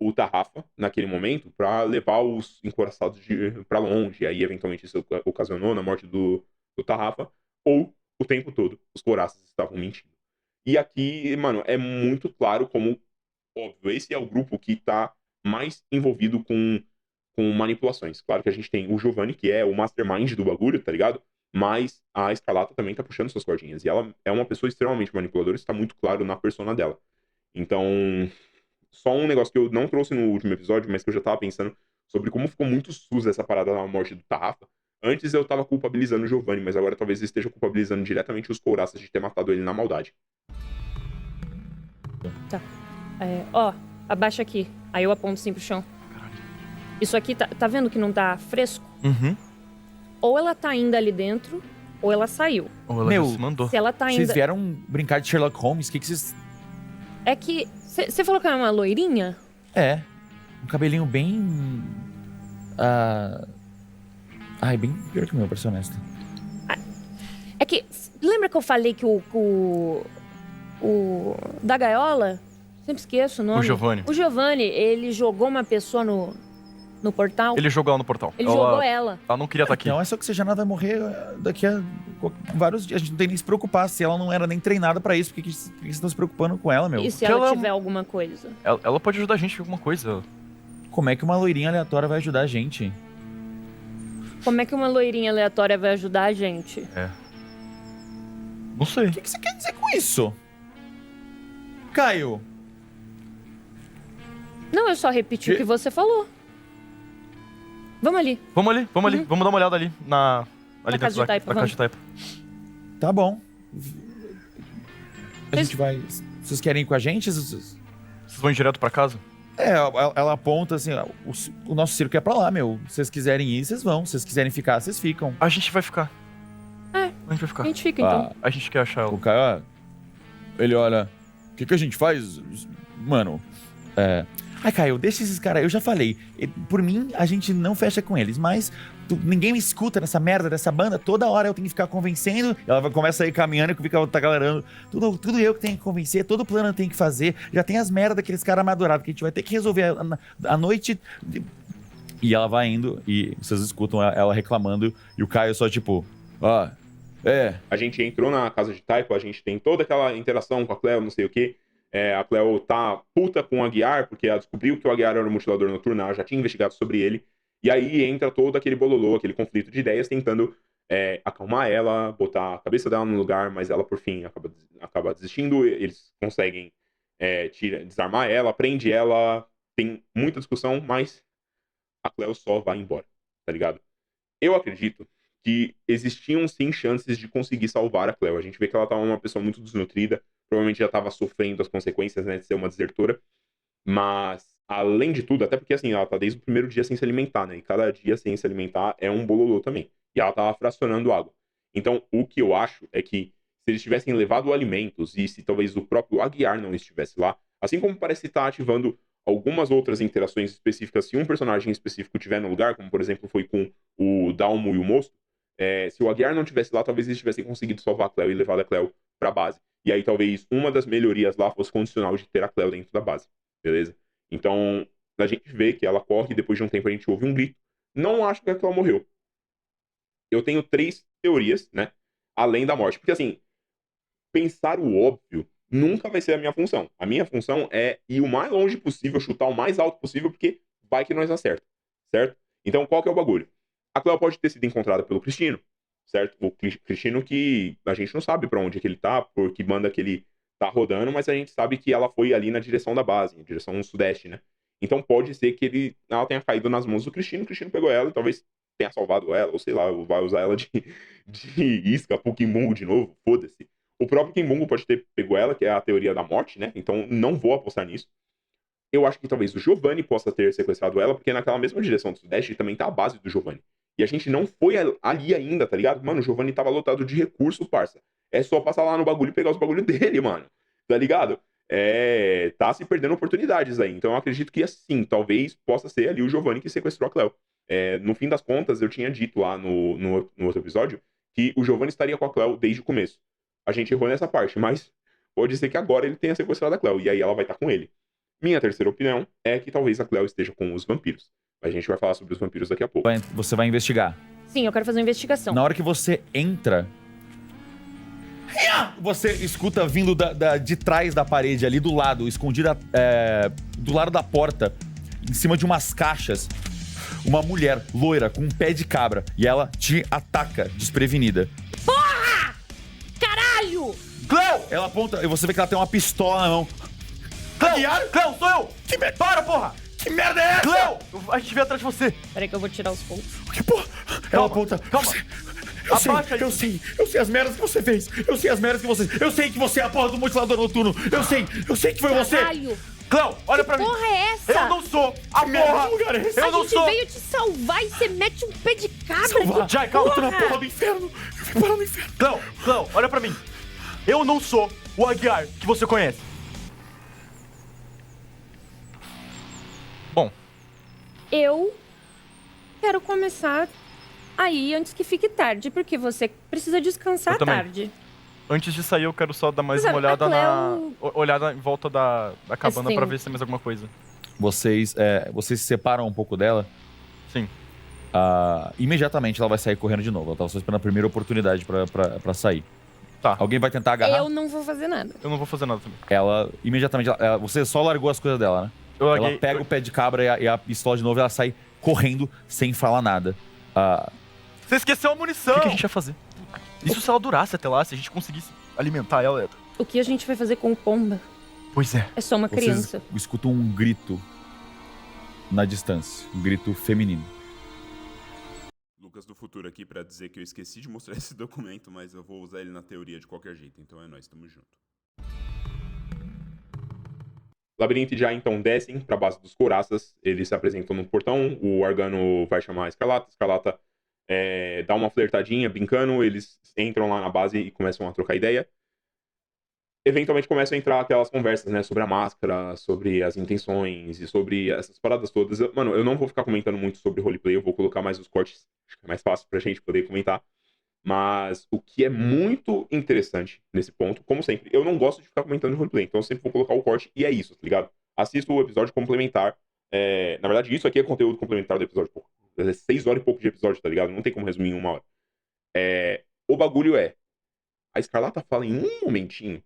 o Tarrafa naquele momento para levar os encoraçados para longe. E aí, eventualmente, isso ocasionou na morte do Tarrafa, ou o tempo todo os couraças estavam mentindo. E aqui, mano, é muito claro como, óbvio, esse é o grupo que tá mais envolvido com manipulações. Claro que a gente tem o Giovanni, que é o mastermind do bagulho, tá ligado? Mas a Escarlata também tá puxando suas cordinhas. E ela é uma pessoa extremamente manipuladora, isso tá muito claro na persona dela. Então, só um negócio que eu não trouxe no último episódio, mas que eu já tava pensando sobre como ficou muito suja essa parada na morte do Tarrafa. Antes eu tava culpabilizando o Giovanni, mas agora talvez eu esteja culpabilizando diretamente os couraças de ter matado ele na maldade. Tá. Abaixa aqui. Aí eu aponto assim pro chão. Isso aqui, tá vendo que não tá fresco? Uhum. Ou ela tá ainda ali dentro, ou ela saiu. Ou ela já se mandou. Se ela tá ainda... Vocês vieram brincar de Sherlock Holmes? O que vocês... É que... Você falou que é uma loirinha? É. Um cabelinho bem... bem pior que o meu, pra ser honesto. É que... Lembra que eu falei que o da gaiola... Sempre esqueço o nome. O Giovanni. O Giovanni, ele jogou uma pessoa no portal. Ele jogou ela no portal. Ele jogou ela. Ela não queria estar aqui. Então é só que essa vai morrer daqui a vários dias. A gente não tem nem que se preocupar. Se ela não era nem treinada pra isso, por que vocês estão se preocupando com ela, meu? E se ela tiver alguma coisa? Ela pode ajudar a gente em alguma coisa. Como é que uma loirinha aleatória vai ajudar a gente? Como é que uma loirinha aleatória vai ajudar a gente? Não sei. O que você quer dizer com isso? Caio. Não, eu só repeti o que você falou. Vamos ali. Vamos ali. Uhum. Vamos dar uma olhada ali na casa de Taipa, na casa de Taipa. Tá bom. A gente vai... Vocês querem ir com a gente? Vocês vão direto pra casa? Ela aponta assim, o nosso circo é pra lá, meu. Se vocês quiserem ir, vocês vão. Se vocês quiserem ficar, vocês ficam. A gente vai ficar. A gente vai ficar. A gente fica, então. A gente quer achar ela. O Caio, ele olha... O que a gente faz? Mano, Ai, Caio, deixa esses caras... Eu já falei. Por mim, a gente não fecha com eles, mas... Ninguém me escuta nessa merda dessa banda. Toda hora eu tenho que ficar convencendo. Ela começa a ir caminhando e fica galerando. Tudo eu que tenho que convencer. Todo plano eu tenho que fazer. Já tem as merdas daqueles caras amadurados que a gente vai ter que resolver à noite. E ela vai indo e vocês escutam ela reclamando. E o Caio só tipo... A gente entrou na casa de Taipa, a gente tem toda aquela interação com a Cleo, não sei o quê. A Cleo tá puta com o Aguiar, porque ela descobriu que o Aguiar era um mutilador noturno, ela já tinha investigado sobre ele. E aí entra todo aquele bololô, aquele conflito de ideias, tentando acalmar ela, botar a cabeça dela no lugar, mas ela, por fim, acaba desistindo. Eles conseguem desarmar ela, prende ela, tem muita discussão, mas a Cleo só vai embora, tá ligado? Eu acredito que existiam sim chances de conseguir salvar a Cleo. A gente vê que ela tava uma pessoa muito desnutrida, provavelmente já estava sofrendo as consequências, né, de ser uma desertora. Mas, além de tudo, até porque assim, ela tá desde o primeiro dia sem se alimentar, né? E cada dia sem se alimentar é um bololô também. E ela tava fracionando água. Então, o que eu acho é que se eles tivessem levado alimentos e se talvez o próprio Aguiar não estivesse lá, assim como parece estar ativando algumas outras interações específicas, se um personagem específico tiver no lugar, como por exemplo foi com o Dalmo e o Mosto, se o Aguiar não tivesse lá, talvez eles tivessem conseguido salvar a Cleo e levar a Cleo pra base. E aí talvez uma das melhorias lá fosse condicional de ter a Cleo dentro da base, beleza? Então, a gente vê que ela corre, depois de um tempo a gente ouve um grito. Não acho que a Cleo morreu. Eu tenho 3 teorias, né? Além da morte. Porque assim, pensar o óbvio nunca vai ser a minha função. A minha função é ir o mais longe possível, chutar o mais alto possível, porque vai que nós acerta, certo? Então, qual que é o bagulho? A Cleo pode ter sido encontrada pelo Cristino, certo? O Cristino que a gente não sabe pra onde é que ele tá, por que banda que ele tá rodando, mas a gente sabe que ela foi ali na direção da base, na direção sudeste, né? Então pode ser que ela tenha caído nas mãos do Cristino, o Cristino pegou ela e talvez tenha salvado ela, ou sei lá, vai usar ela de isca pro Kimbungo de novo, foda-se. O próprio Kimbungo pode ter pego ela, que é a teoria da morte, né? Então não vou apostar nisso. Eu acho que talvez o Giovanni possa ter sequestrado ela, porque naquela mesma direção do sudeste também tá a base do Giovanni. E a gente não foi ali ainda, tá ligado? Mano, o Giovanni tava lotado de recurso, parça. É só passar lá no bagulho e pegar os bagulhos dele, mano. Tá ligado? Tá se perdendo oportunidades aí. Então eu acredito que, assim, talvez possa ser ali o Giovanni que sequestrou a Cleo. No fim das contas, eu tinha dito lá no outro episódio que o Giovanni estaria com a Cleo desde o começo. A gente errou nessa parte, mas pode ser que agora ele tenha sequestrado a Cleo. E aí ela vai estar com ele. Minha terceira opinião é que talvez a Cleo esteja com os vampiros. A gente vai falar sobre os vampiros daqui a pouco. Você vai investigar. Sim, eu quero fazer uma investigação. Na hora que você entra, você escuta vindo de trás da parede, ali do lado, escondida do lado da porta, em cima de umas caixas, uma mulher loira com um pé de cabra. E ela te ataca desprevenida. Porra! Caralho! Cleo! Ela aponta e você vê que ela tem uma pistola na mão. Cleo! Cleo, sou eu! Que merda! Para, porra! Que merda é essa? Cleo! A gente veio atrás de você. Peraí que eu vou tirar os pontos. Que porra? Ela aponta. Calma. Eu sei as merdas que você fez. Eu sei as merdas que você fez. Eu sei que você é a porra do mutilador noturno. Eu sei que foi você. Caralho! Cleo, olha pra mim. Porra é essa? Eu não sou a porra. Lugar é esse? Eu não sou. A gente veio te salvar e você mete um pé de cabra. Salvar. Que Jai, calma. Eu tô na porra! porra do inferno. Eu vim parar no inferno. Cleo, olha pra mim. Eu não sou o Aguiar que você conhece. Bom, Eu quero começar aí antes que fique tarde, porque você precisa descansar Eu também. tarde. antes de sair eu quero só dar mais Mas uma a olhada Cleo- olhada em volta da cabana Assim. pra ver se tem mais alguma coisa. Vocês se separam um pouco dela. Sim. Imediatamente ela vai sair correndo de novo. Ela tava só esperando a primeira oportunidade pra sair. Tá. Alguém vai tentar agarrar? Eu não vou fazer nada. Eu não vou fazer nada também. Ela, imediatamente, você só largou as coisas dela, né? Eu Ela larguei- pega o pé de cabra e a pistola de novo e ela sai correndo sem falar nada. Você esqueceu a munição! O que a gente ia fazer? Isso se ela durasse até lá, se a gente conseguisse alimentar ela. O que a gente vai fazer com o Pomba? Pois é. É só uma Vocês criança. escutam um grito na distância. Um grito feminino. Lucas do futuro aqui pra dizer que eu esqueci de mostrar esse documento, mas eu vou usar ele na teoria de qualquer jeito. Então é nóis, tamo junto. Labirinto já então descem pra base dos couraças. Eles se apresentam no portão. O Argano vai chamar a Escarlata. A Escarlata dá uma flertadinha, brincando. Eles entram lá na base e começam a trocar ideia. Eventualmente começam a entrar aquelas conversas, né? Sobre a máscara, sobre as intenções e sobre essas paradas todas. Mano, eu não vou ficar comentando muito sobre roleplay. Eu vou colocar mais os cortes. Acho que é mais fácil pra gente poder comentar. Mas o que é muito interessante nesse ponto, como sempre, eu não gosto de ficar comentando de roleplay, então eu sempre vou colocar o corte e é isso, tá ligado? Assista o episódio complementar. Na verdade, isso aqui é conteúdo complementar do episódio. Pô, 6 horas e pouco de episódio, tá ligado? Não tem como resumir em 1 hora. O bagulho a Escarlata fala em um momentinho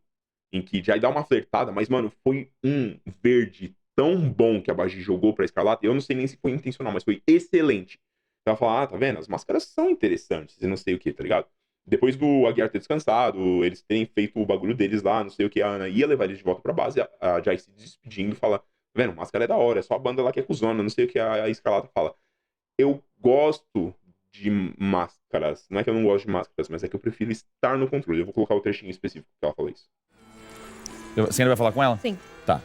em que já dá uma flertada, mas, mano, foi um verde tão bom que a Bagi jogou pra Escarlata, eu não sei nem se foi intencional, mas foi excelente. Ela fala, tá vendo? As máscaras são interessantes e não sei o que, tá ligado? Depois do Aguiar ter descansado, eles terem feito o bagulho deles lá, não sei o que, a Ana ia levar eles de volta pra base, a Jai se despedindo, fala, tá vendo? Máscara é da hora, é só a banda lá que é cuzona, não sei o que, a Escarlata fala. Eu gosto de máscaras, não é que eu não gosto de máscaras, mas é que eu prefiro estar no controle. Eu vou colocar o trechinho específico que ela falou isso. Você ainda vai falar com ela? Sim. Tá.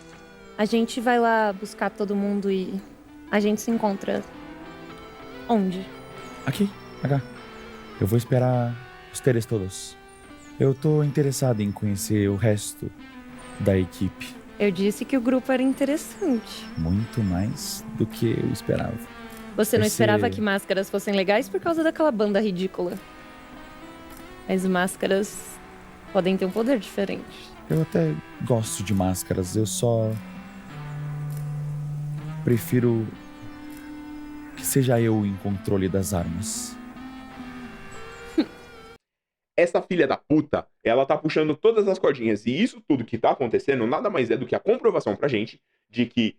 A gente vai lá buscar todo mundo e a gente se encontra. Onde? Aqui, H. Eu vou esperar os teres todos. Eu tô interessado em conhecer o resto da equipe. Eu disse que o grupo era interessante. Muito mais do que eu esperava. Você não Vai esperava ser- que máscaras fossem legais por causa daquela banda ridícula. As máscaras podem ter um poder diferente. Eu até gosto de máscaras, eu só prefiro que seja eu em controle das armas. Essa filha da puta, ela tá puxando todas as cordinhas. E isso tudo que tá acontecendo nada mais é do que a comprovação pra gente de que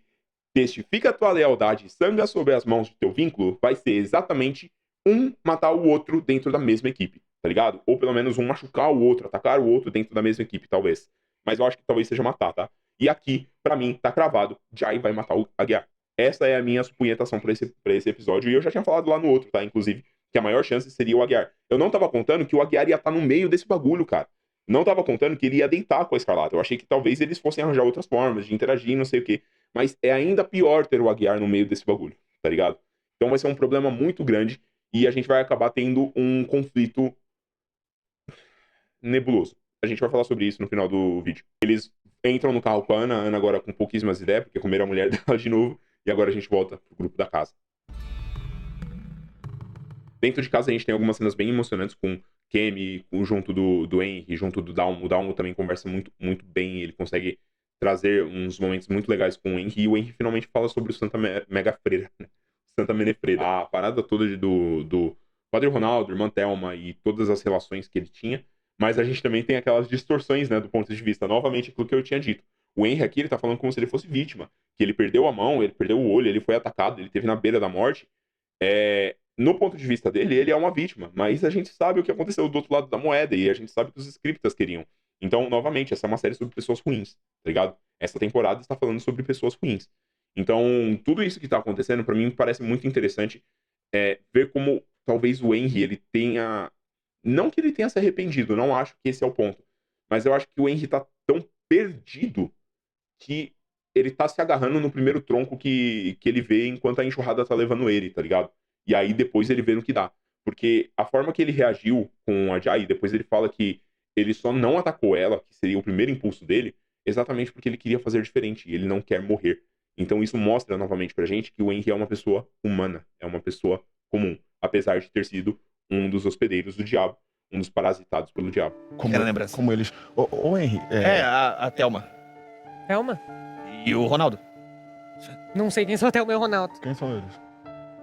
testifica a tua lealdade e sangra sobre as mãos do teu vínculo vai ser exatamente um matar o outro dentro da mesma equipe, tá ligado? Ou pelo menos um machucar o outro, atacar o outro dentro da mesma equipe, talvez. Mas eu acho que talvez seja matar, tá? E aqui, pra mim, tá cravado, Jai vai matar o Aguiar. Essa é a minha supunhetação pra esse episódio. E eu já tinha falado lá no outro, tá? Inclusive, que a maior chance seria o Aguiar. Eu não tava contando que o Aguiar ia estar no meio desse bagulho, cara. Não tava contando que ele ia deitar com a Escarlata. Eu achei que talvez eles fossem arranjar outras formas de interagir, não sei o quê. Mas é ainda pior ter o Aguiar no meio desse bagulho, tá ligado? Então vai ser um problema muito grande e a gente vai acabar tendo um conflito nebuloso. A gente vai falar sobre isso no final do vídeo. Eles entram no carro com a Ana agora com pouquíssimas ideias, porque comeram a mulher dela de novo, e agora a gente volta pro grupo da casa. Dentro de casa a gente tem algumas cenas bem emocionantes com Kemi, junto do Henry, junto do Dalmo. O Dalmo também conversa muito, muito bem, ele consegue trazer uns momentos muito legais com o Henry, e o Henry finalmente fala sobre o Santa Mega Freira, né? Santa Menefreira. A parada toda do Padre Ronaldo, irmã Thelma e todas as relações que ele tinha, mas a gente também tem aquelas distorções, né, do ponto de vista, novamente, aquilo que eu tinha dito. O Henry aqui, ele tá falando como se ele fosse vítima, que ele perdeu a mão, ele perdeu o olho, ele foi atacado, ele esteve na beira da morte. No ponto de vista dele, ele é uma vítima, mas a gente sabe o que aconteceu do outro lado da moeda, e a gente sabe o que os scriptas queriam. Então, novamente, essa é uma série sobre pessoas ruins, tá ligado? Essa temporada está falando sobre pessoas ruins. Então, tudo isso que tá acontecendo, pra mim, me parece muito interessante ver como talvez o Henry, ele tenha... Não que ele tenha se arrependido, não acho que esse é o ponto. Mas eu acho que o Henry tá tão perdido que ele tá se agarrando no primeiro tronco que ele vê enquanto a enxurrada tá levando ele, tá ligado? E aí depois ele vê no que dá. Porque a forma que ele reagiu com a Jai, depois ele fala que ele só não atacou ela, que seria o primeiro impulso dele, exatamente porque ele queria fazer diferente, e ele não quer morrer. Então isso mostra novamente pra gente que o Henry é uma pessoa humana, é uma pessoa comum, apesar de ter sido um dos hospedeiros do diabo, um dos parasitados pelo diabo. Quero lembrança. Como eles... Ô, Henry... A Thelma. Thelma? E o Ronaldo. Não sei quem são a Thelma e o Ronaldo. Quem são eles?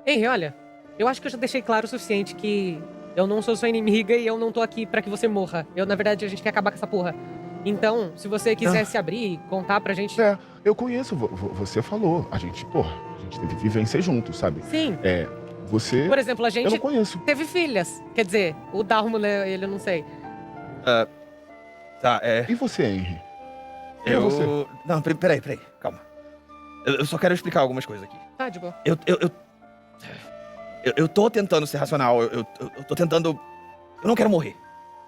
Henry, olha, eu acho que eu já deixei claro o suficiente que eu não sou sua inimiga e eu não tô aqui pra que você morra. Na verdade, a gente quer acabar com essa porra. Então, se você quiser se abrir e contar pra gente... Eu conheço, você falou. A gente teve vivência juntos, sabe? Sim. Você... Por exemplo, a Eu gente não conheço. teve filhas. Quer dizer, o Dalmo, né, ele eu não sei. E você, Henry? Quem é você? Não, peraí, calma. Eu só quero explicar algumas coisas aqui. Tá, de boa. Eu tô tentando ser racional, eu tô tentando... Eu não quero morrer.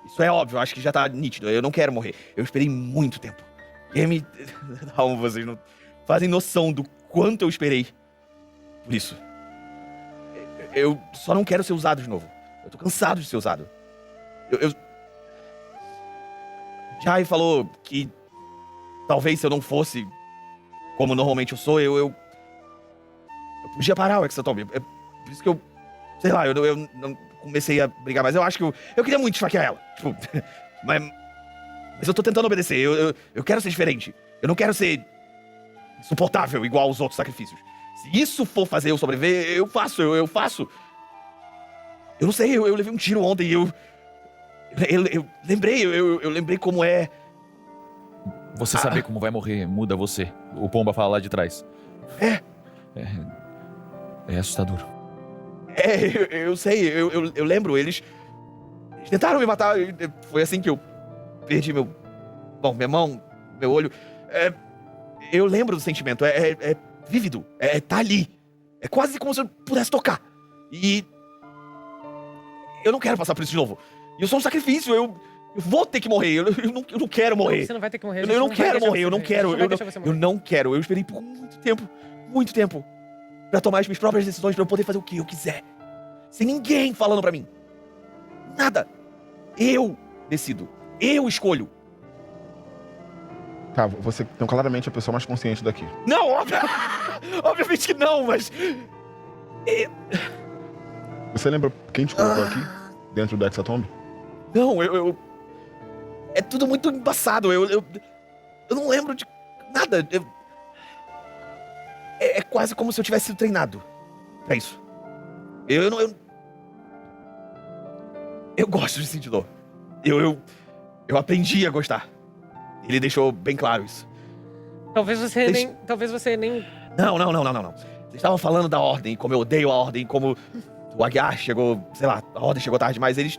Isso é óbvio, acho que já tá nítido. Eu não quero morrer. Eu esperei muito tempo. Não, vocês não fazem noção do quanto eu esperei por isso. Eu só não quero ser usado de novo. Eu tô cansado de ser usado. Jai falou que talvez se eu não fosse como normalmente eu sou, eu podia parar o Hexatomb. É por isso que eu, sei lá, eu não comecei a brigar, mas eu acho que eu queria muito esfaquear ela. Tipo, mas eu tô tentando obedecer. Eu quero ser diferente. Eu não quero ser insuportável igual os outros sacrifícios. Se isso for fazer eu sobreviver, eu faço. Eu não sei, eu levei um tiro ontem e eu lembrei como é. Você saber como vai morrer muda você. O Pomba fala lá de trás. É assustador. Eu sei, eu lembro, eles tentaram me matar, foi assim que eu perdi minha mão, meu olho. Eu lembro do sentimento, é vívido, tá ali. É quase como se eu pudesse tocar. E eu não quero passar por isso de novo. E eu sou um sacrifício, eu vou ter que morrer, eu não quero morrer. Você não vai ter que morrer. Eu não quero morrer, eu não quero. Eu não quero, eu esperei por muito tempo, pra tomar as minhas próprias decisões, pra eu poder fazer o que eu quiser. Sem ninguém falando pra mim. Nada. Eu decido. Eu escolho. Tá, você então claramente é a pessoa mais consciente daqui. Não, obviamente que não, mas... Você lembra quem te colocou aqui? Dentro do Hexatomb? Não, É tudo muito embaçado. Eu não lembro de nada. É quase como se eu tivesse sido treinado pra isso. Eu gosto de sentir dor. Eu aprendi a gostar. Ele deixou bem claro isso. Talvez você nem... Não. Vocês estavam falando da ordem, como eu odeio a ordem, como o Aguiar chegou, sei lá, a ordem chegou tarde, mas eles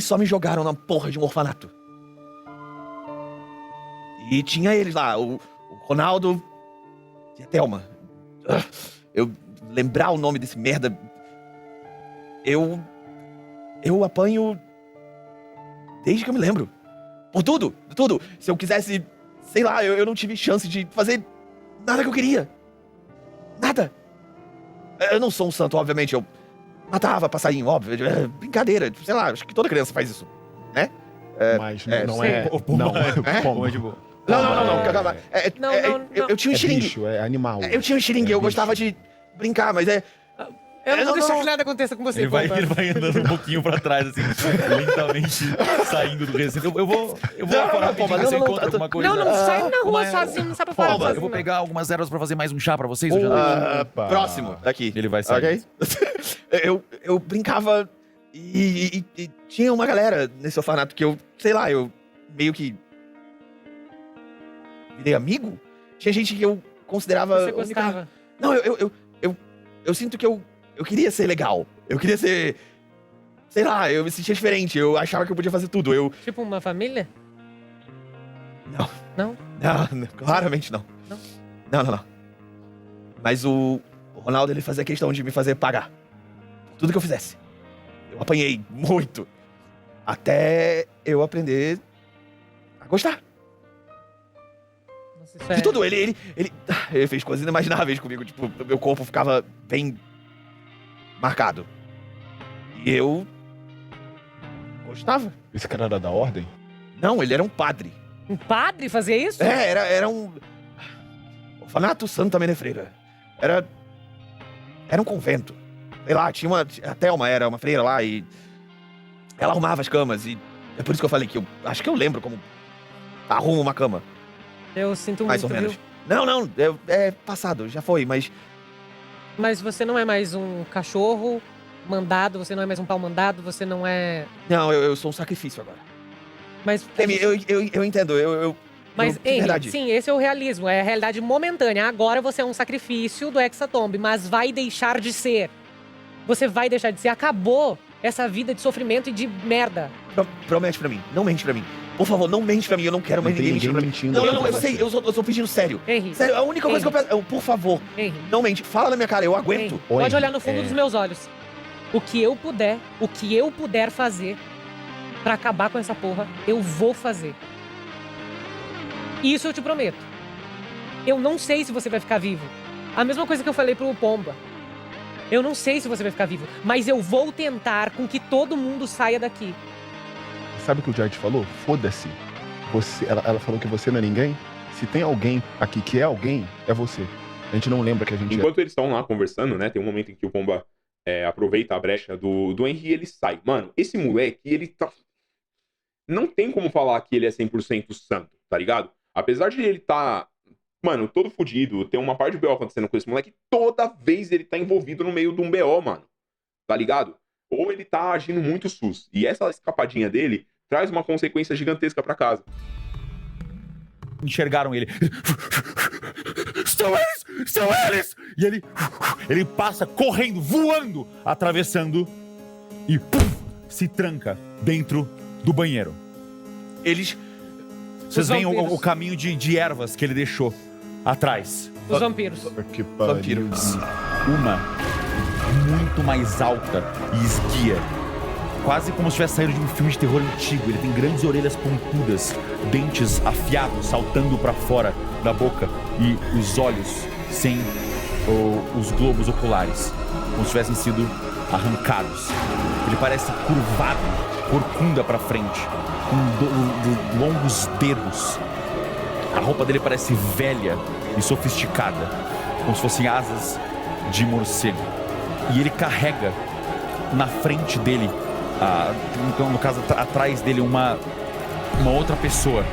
só me jogaram na porra de um orfanato. E tinha eles lá, o Ronaldo e a Thelma. Eu lembrar o nome desse merda... Eu apanho desde que eu me lembro. Por tudo. Se eu quisesse, sei lá, eu não tive chance de fazer nada que eu queria. Nada. Eu não sou um santo, obviamente. Eu matava passarinho, óbvio. Brincadeira, sei lá, acho que toda criança faz isso, né? Mas não é... O pombo Não, é pombo. de boa. Não. Eu tinha um É xiringue. bicho, é animal. Eu tinha um xiringue, eu gostava de brincar, mas Eu não vou deixar não. que nada aconteça com você, Ele vai Pomba. andando um pouquinho pra trás, assim, lentamente saindo do recinto. Eu vou falar Pomba, rapidinho, você não, encontra alguma coisa. Não sai na rua Uma- sozinho, não sabe parar Pomba, sozinho. eu vou não. pegar algumas ervas pra fazer mais um chá pra vocês. Eu já deixo. Opa. Próximo, daqui. Ele vai sair. Ok? eu brincava e tinha uma galera nesse orfanato que eu, sei lá, eu meio que virei amigo. Tinha gente que eu considerava... Você gostava. Não, eu sinto que eu queria ser legal. Eu queria ser... Sei lá, eu me sentia diferente. Eu achava que eu podia fazer tudo. Tipo uma família? Não, claramente não. Não. Mas o Ronaldo, ele fazia questão de me fazer pagar. Tudo que eu fizesse. Eu apanhei muito. Até eu aprender a gostar. Nossa, isso De tudo. Ele fez coisas inimagináveis comigo. Tipo, meu corpo ficava bem marcado. E eu gostava. Esse cara era da ordem? Não, ele era um padre. Um padre fazia isso? Era um orfanato Santa Menefreira. Era um convento. Sei lá, a Thelma era uma freira lá e ela arrumava as camas e é por isso que eu falei que eu acho que eu lembro como arrumo uma cama, Eu sinto mais muito, ou menos. viu? Não, é passado, já foi, mas Mas você não é mais um cachorro mandado, você não é mais um pau mandado, você não é... não, eu sou um sacrifício agora. Mas... Amy, eu entendo, Mas, de Henry, verdade. sim, esse é o realismo, é a realidade momentânea. Agora você é um sacrifício do Hexatomb, mas vai deixar de ser. Você vai deixar de ser. Acabou essa vida de sofrimento e de merda. Promete pra mim, não mente pra mim. Por favor, não mente pra mim, eu não quero mais Não tem ninguém ninguém mentindo pra mim. mentindo. Não, eu sei, eu tô pedindo sério. Henry, Sério, a única coisa que eu peço, por favor, Henry, não mente, fala na minha cara, eu aguento. Henry, Oi, pode olhar no fundo é. dos meus olhos. O que eu puder fazer pra acabar com essa porra, eu vou fazer. Isso eu te prometo. Eu não sei se você vai ficar vivo. A mesma coisa que eu falei pro Pomba. Eu não sei se você vai ficar vivo, mas eu vou tentar com que todo mundo saia daqui. Sabe o que o Jared falou? Foda-se. Ela falou que você não é ninguém. Se tem alguém aqui que é alguém, é você. A gente não lembra que a gente Enquanto eles estão lá conversando, né? Tem um momento em que o Pomba aproveita a brecha do Henry e ele sai. Mano, esse moleque, ele tá... Não tem como falar que ele é 100% santo, tá ligado? Apesar de ele tá, mano, todo fudido, tem uma parte de BO acontecendo com esse moleque, toda vez ele tá envolvido no meio de um BO, mano. Tá ligado? Ou ele tá agindo muito sus. E essa escapadinha dele traz uma consequência gigantesca pra casa. Enxergaram ele. São eles! E ele passa correndo, voando, atravessando e se tranca dentro do banheiro. Eles... Vocês Os veem vampiros. o caminho de ervas que ele deixou atrás. Os vampiros. Que pariu. Vampiro. Uma muito mais alta e esguia. Quase como se tivesse saído de um filme de terror antigo. Ele tem grandes orelhas pontudas, dentes afiados saltando pra fora da boca e os olhos sem os globos oculares, como se tivessem sido arrancados. Ele parece curvado, corcunda pra frente, com longos dedos. A roupa dele parece velha e sofisticada, como se fossem asas de morcego. E ele carrega na frente dele Então, no caso, atrás dele, uma outra pessoa.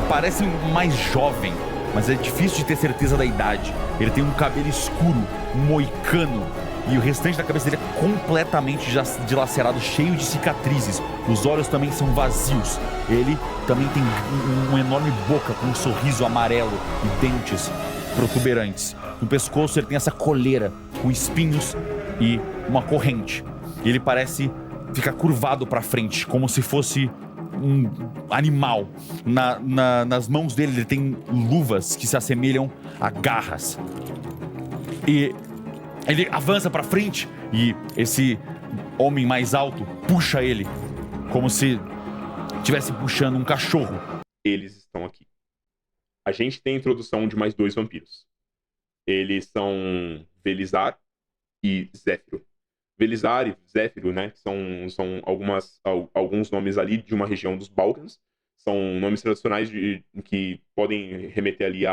Parece mais jovem, mas é difícil de ter certeza da idade. Ele tem um cabelo escuro, moicano, e o restante da cabeça dele é completamente já dilacerado, cheio de cicatrizes. Os olhos também são vazios. Ele também tem uma enorme boca com um sorriso amarelo e dentes protuberantes. No pescoço ele tem essa coleira com espinhos e uma corrente. E ele parece ficar curvado para frente, como se fosse um animal. Nas mãos dele ele tem luvas que se assemelham a garras. E ele avança para frente e esse homem mais alto puxa ele, como se estivesse puxando um cachorro. Eles estão aqui. A gente tem a introdução de mais 2 vampiros. Eles são Velizar e Zéfiro. Velizar e Zéfiro, né, são alguns nomes ali de uma região dos Balcãs. São nomes tradicionais que podem remeter ali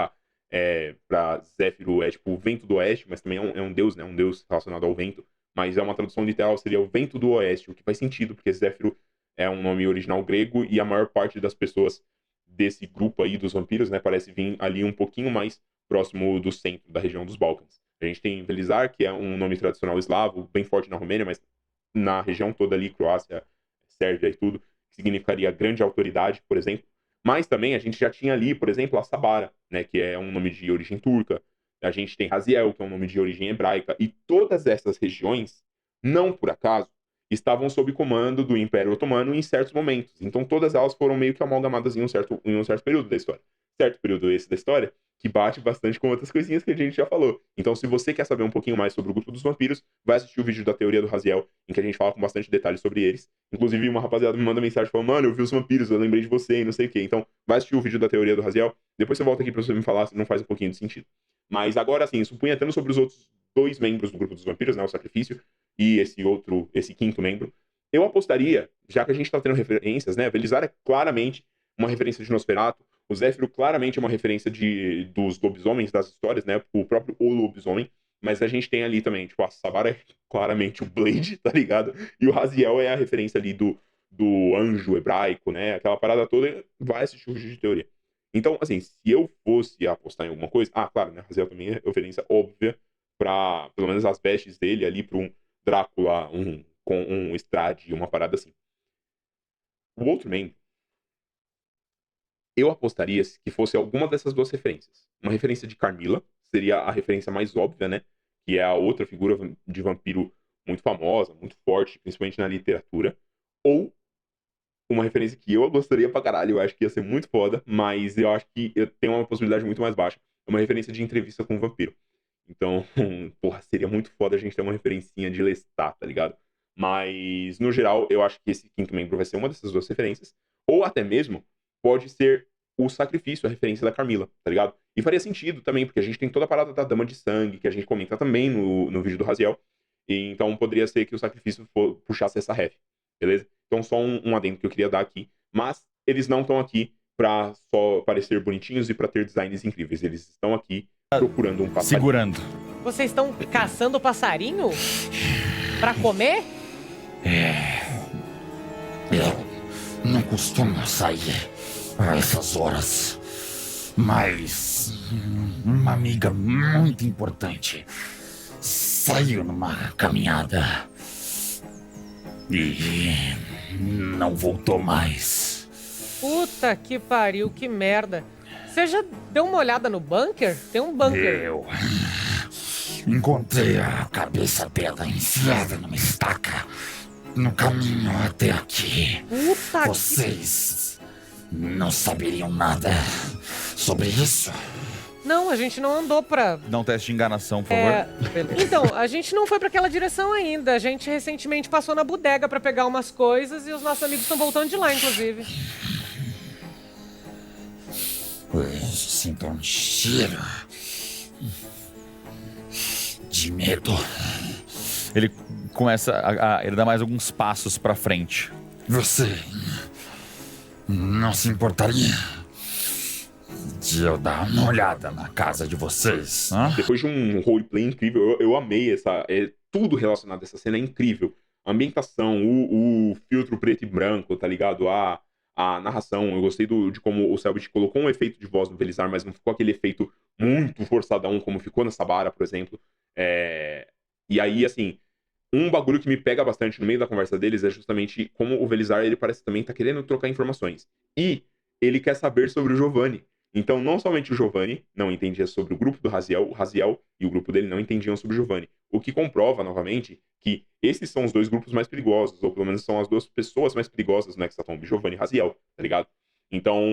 para Zéfiro, é tipo o vento do oeste, mas também é um deus, né, um deus relacionado ao vento. Mas é uma tradução literal, seria o vento do oeste, o que faz sentido, porque Zéfiro é um nome original grego e a maior parte das pessoas desse grupo aí dos vampiros, né, parece vir ali um pouquinho mais próximo do centro da região dos Balcãs. A gente tem Velizar, que é um nome tradicional eslavo, bem forte na Romênia, mas na região toda ali, Croácia, Sérvia e tudo, que significaria grande autoridade, por exemplo. Mas também a gente já tinha ali, por exemplo, a Sabara, né, que é um nome de origem turca. A gente tem Raziel, que é um nome de origem hebraica. E todas essas regiões, não por acaso, estavam sob comando do Império Otomano em certos momentos. Então todas elas foram meio que amalgamadas em um certo período da história. Certo período esse da história, que bate bastante com outras coisinhas que a gente já falou. Então, se você quer saber um pouquinho mais sobre o grupo dos vampiros, vai assistir o vídeo da teoria do Raziel, em que a gente fala com bastante detalhes sobre eles. Inclusive, uma rapaziada me manda mensagem falando, mano, eu vi os vampiros, eu lembrei de você e não sei o quê. Então, vai assistir o vídeo da teoria do Raziel, depois você volta aqui pra você me falar se não faz um pouquinho de sentido. Mas agora, assim, supunhando sobre os outros 2 membros do grupo dos vampiros, né, o Sacrifício e esse quinto membro, eu apostaria, já que a gente tá tendo referências, né, Velizar é claramente uma referência de Nosferatu, o Zéfiro claramente é uma referência dos lobisomens das histórias, né? O próprio O Lobisomem. Mas a gente tem ali também, tipo, a Sabara é claramente o Blade, tá ligado? E o Raziel é a referência ali do anjo hebraico, né? Aquela parada toda, vai assistir o vídeo de teoria. Então, assim, se eu fosse apostar em alguma coisa... Ah, claro, né? Raziel também é referência óbvia pra, pelo menos, as vestes dele ali pra um Drácula, com um Strade, uma parada assim. O outro membro, eu apostaria que fosse alguma dessas 2 referências. Uma referência de Carmilla, seria a referência mais óbvia, né? Que é a outra figura de vampiro muito famosa, muito forte, principalmente na literatura. Ou uma referência que eu gostaria pra caralho, eu acho que ia ser muito foda, mas eu acho que tem uma possibilidade muito mais baixa. É uma referência de entrevista com um vampiro. Então, porra, seria muito foda a gente ter uma referencinha de Lestat, tá ligado? Mas, no geral, eu acho que esse quinto membro vai ser uma dessas 2 referências. Ou até mesmo pode ser o Sacrifício, a referência da Carmilla, tá ligado? E faria sentido também, porque a gente tem toda a parada da Dama de Sangue, que a gente comenta também no vídeo do Raziel. E então poderia ser que o Sacrifício puxasse essa ref, beleza? Então só um adendo que eu queria dar aqui. Mas eles não estão aqui pra só parecer bonitinhos e pra ter designs incríveis. Eles estão aqui procurando um passarinho. Segurando. Vocês estão caçando passarinho? Pra comer? Eu não costumo sair a essas horas, mas uma amiga muito importante saiu numa caminhada e não voltou mais. Puta que pariu, que merda. Você já deu uma olhada no bunker? Tem um bunker. Eu encontrei a cabeça dela enfiada numa estaca no caminho até aqui. Puta Vocês não saberiam nada sobre isso? Não, a gente não andou pra... Dá um teste de enganação, por favor. Então, a gente não foi pra aquela direção ainda. A gente recentemente passou na bodega pra pegar umas coisas e os nossos amigos estão voltando de lá, inclusive. Eu sinto um cheiro de medo. Ele começa ele dá mais alguns passos pra frente. Você não se importaria de eu dar uma olhada na casa de vocês? Hã? Depois de um roleplay incrível, eu amei tudo relacionado a essa cena é incrível. A ambientação, o filtro preto e branco, tá ligado? A narração, eu gostei de como o Selbit colocou um efeito de voz no Velizar, mas não ficou aquele efeito muito forçadão como ficou na Sabara, por exemplo. E aí, assim, um bagulho que me pega bastante no meio da conversa deles é justamente como o Velizar, ele parece também tá querendo trocar informações. E ele quer saber sobre o Giovanni. Então, não somente o Giovanni não entendia sobre o grupo do Raziel, o Raziel e o grupo dele não entendiam sobre o Giovanni. O que comprova, novamente, que esses são os dois grupos mais perigosos, ou pelo menos são as duas pessoas mais perigosas no Hexatomb, Giovanni e Raziel, tá ligado? Então,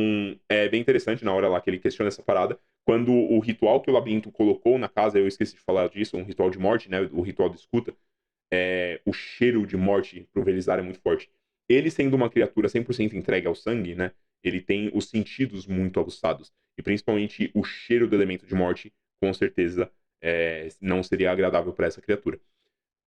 é bem interessante na hora lá que ele questiona essa parada, quando o ritual que o Labirinto colocou na casa, eu esqueci de falar disso, um ritual de morte, né, o ritual de escuta, o cheiro de morte pro Velizar é muito forte. Ele sendo uma criatura 100% entregue ao sangue, né, ele tem os sentidos muito aguçados. E principalmente o cheiro do elemento de morte, com certeza, não seria agradável para essa criatura.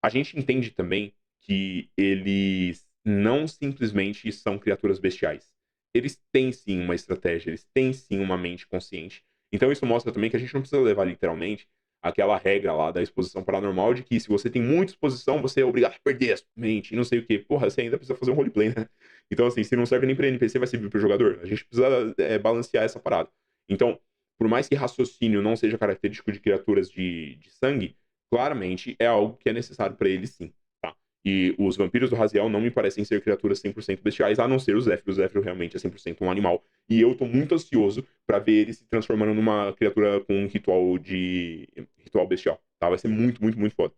A gente entende também que eles não simplesmente são criaturas bestiais. Eles têm sim uma estratégia, eles têm sim uma mente consciente. Então isso mostra também que a gente não precisa levar literalmente aquela regra lá da exposição paranormal de que se você tem muita exposição, você é obrigado a perder a sua mente e não sei o que. Porra, você ainda precisa fazer um roleplay, né? Então, assim, se não serve nem pra NPC, vai servir pro jogador. A gente precisa balancear essa parada. Então, por mais que raciocínio não seja característico de criaturas de sangue, claramente é algo que é necessário pra eles sim, tá? E os vampiros do Raziel não me parecem ser criaturas 100% bestiais, a não ser o Zephyr. O Zephyr realmente é 100% um animal. E eu tô muito ansioso pra ver ele se transformando numa criatura com um ritual bestial, tá? Vai ser muito, muito, muito foda.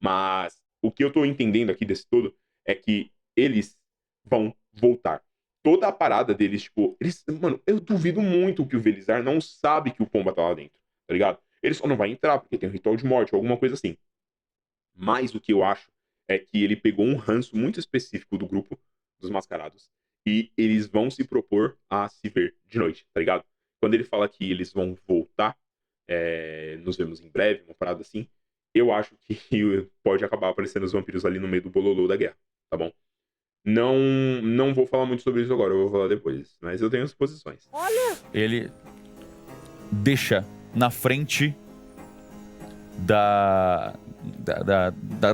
Mas o que eu tô entendendo aqui desse todo é que eles vão voltar. Toda a parada deles, tipo, mano, eu duvido muito que o Velizar não sabe que o Pomba tá lá dentro, tá ligado? Ele só não vai entrar porque tem um ritual de morte ou alguma coisa assim. Mas o que eu acho é que ele pegou um ranço muito específico do grupo dos mascarados e eles vão se propor a se ver de noite, tá ligado? Quando ele fala que eles vão voltar, nos vemos em breve, uma parada assim, eu acho que pode acabar aparecendo os vampiros ali no meio do bololô da guerra, tá bom? Não vou falar muito sobre isso agora, eu vou falar depois, mas eu tenho as posições. Ele deixa na frente da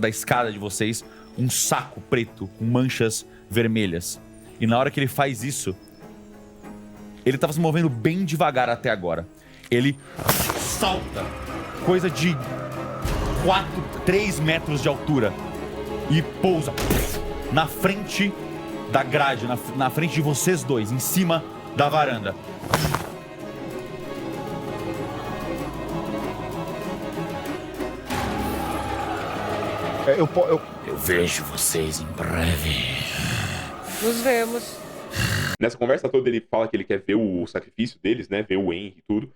escada de vocês um saco preto com manchas vermelhas. E na hora que ele faz isso, ele tava se movendo bem devagar até agora. Ele salta, coisa de 3 metros de altura, e pousa na frente da grade, na frente de vocês dois, em cima da varanda. Eu vejo vocês em breve. Nos vemos. Nessa conversa toda ele fala que ele quer ver o sacrifício deles, né? Ver o Henry e tudo.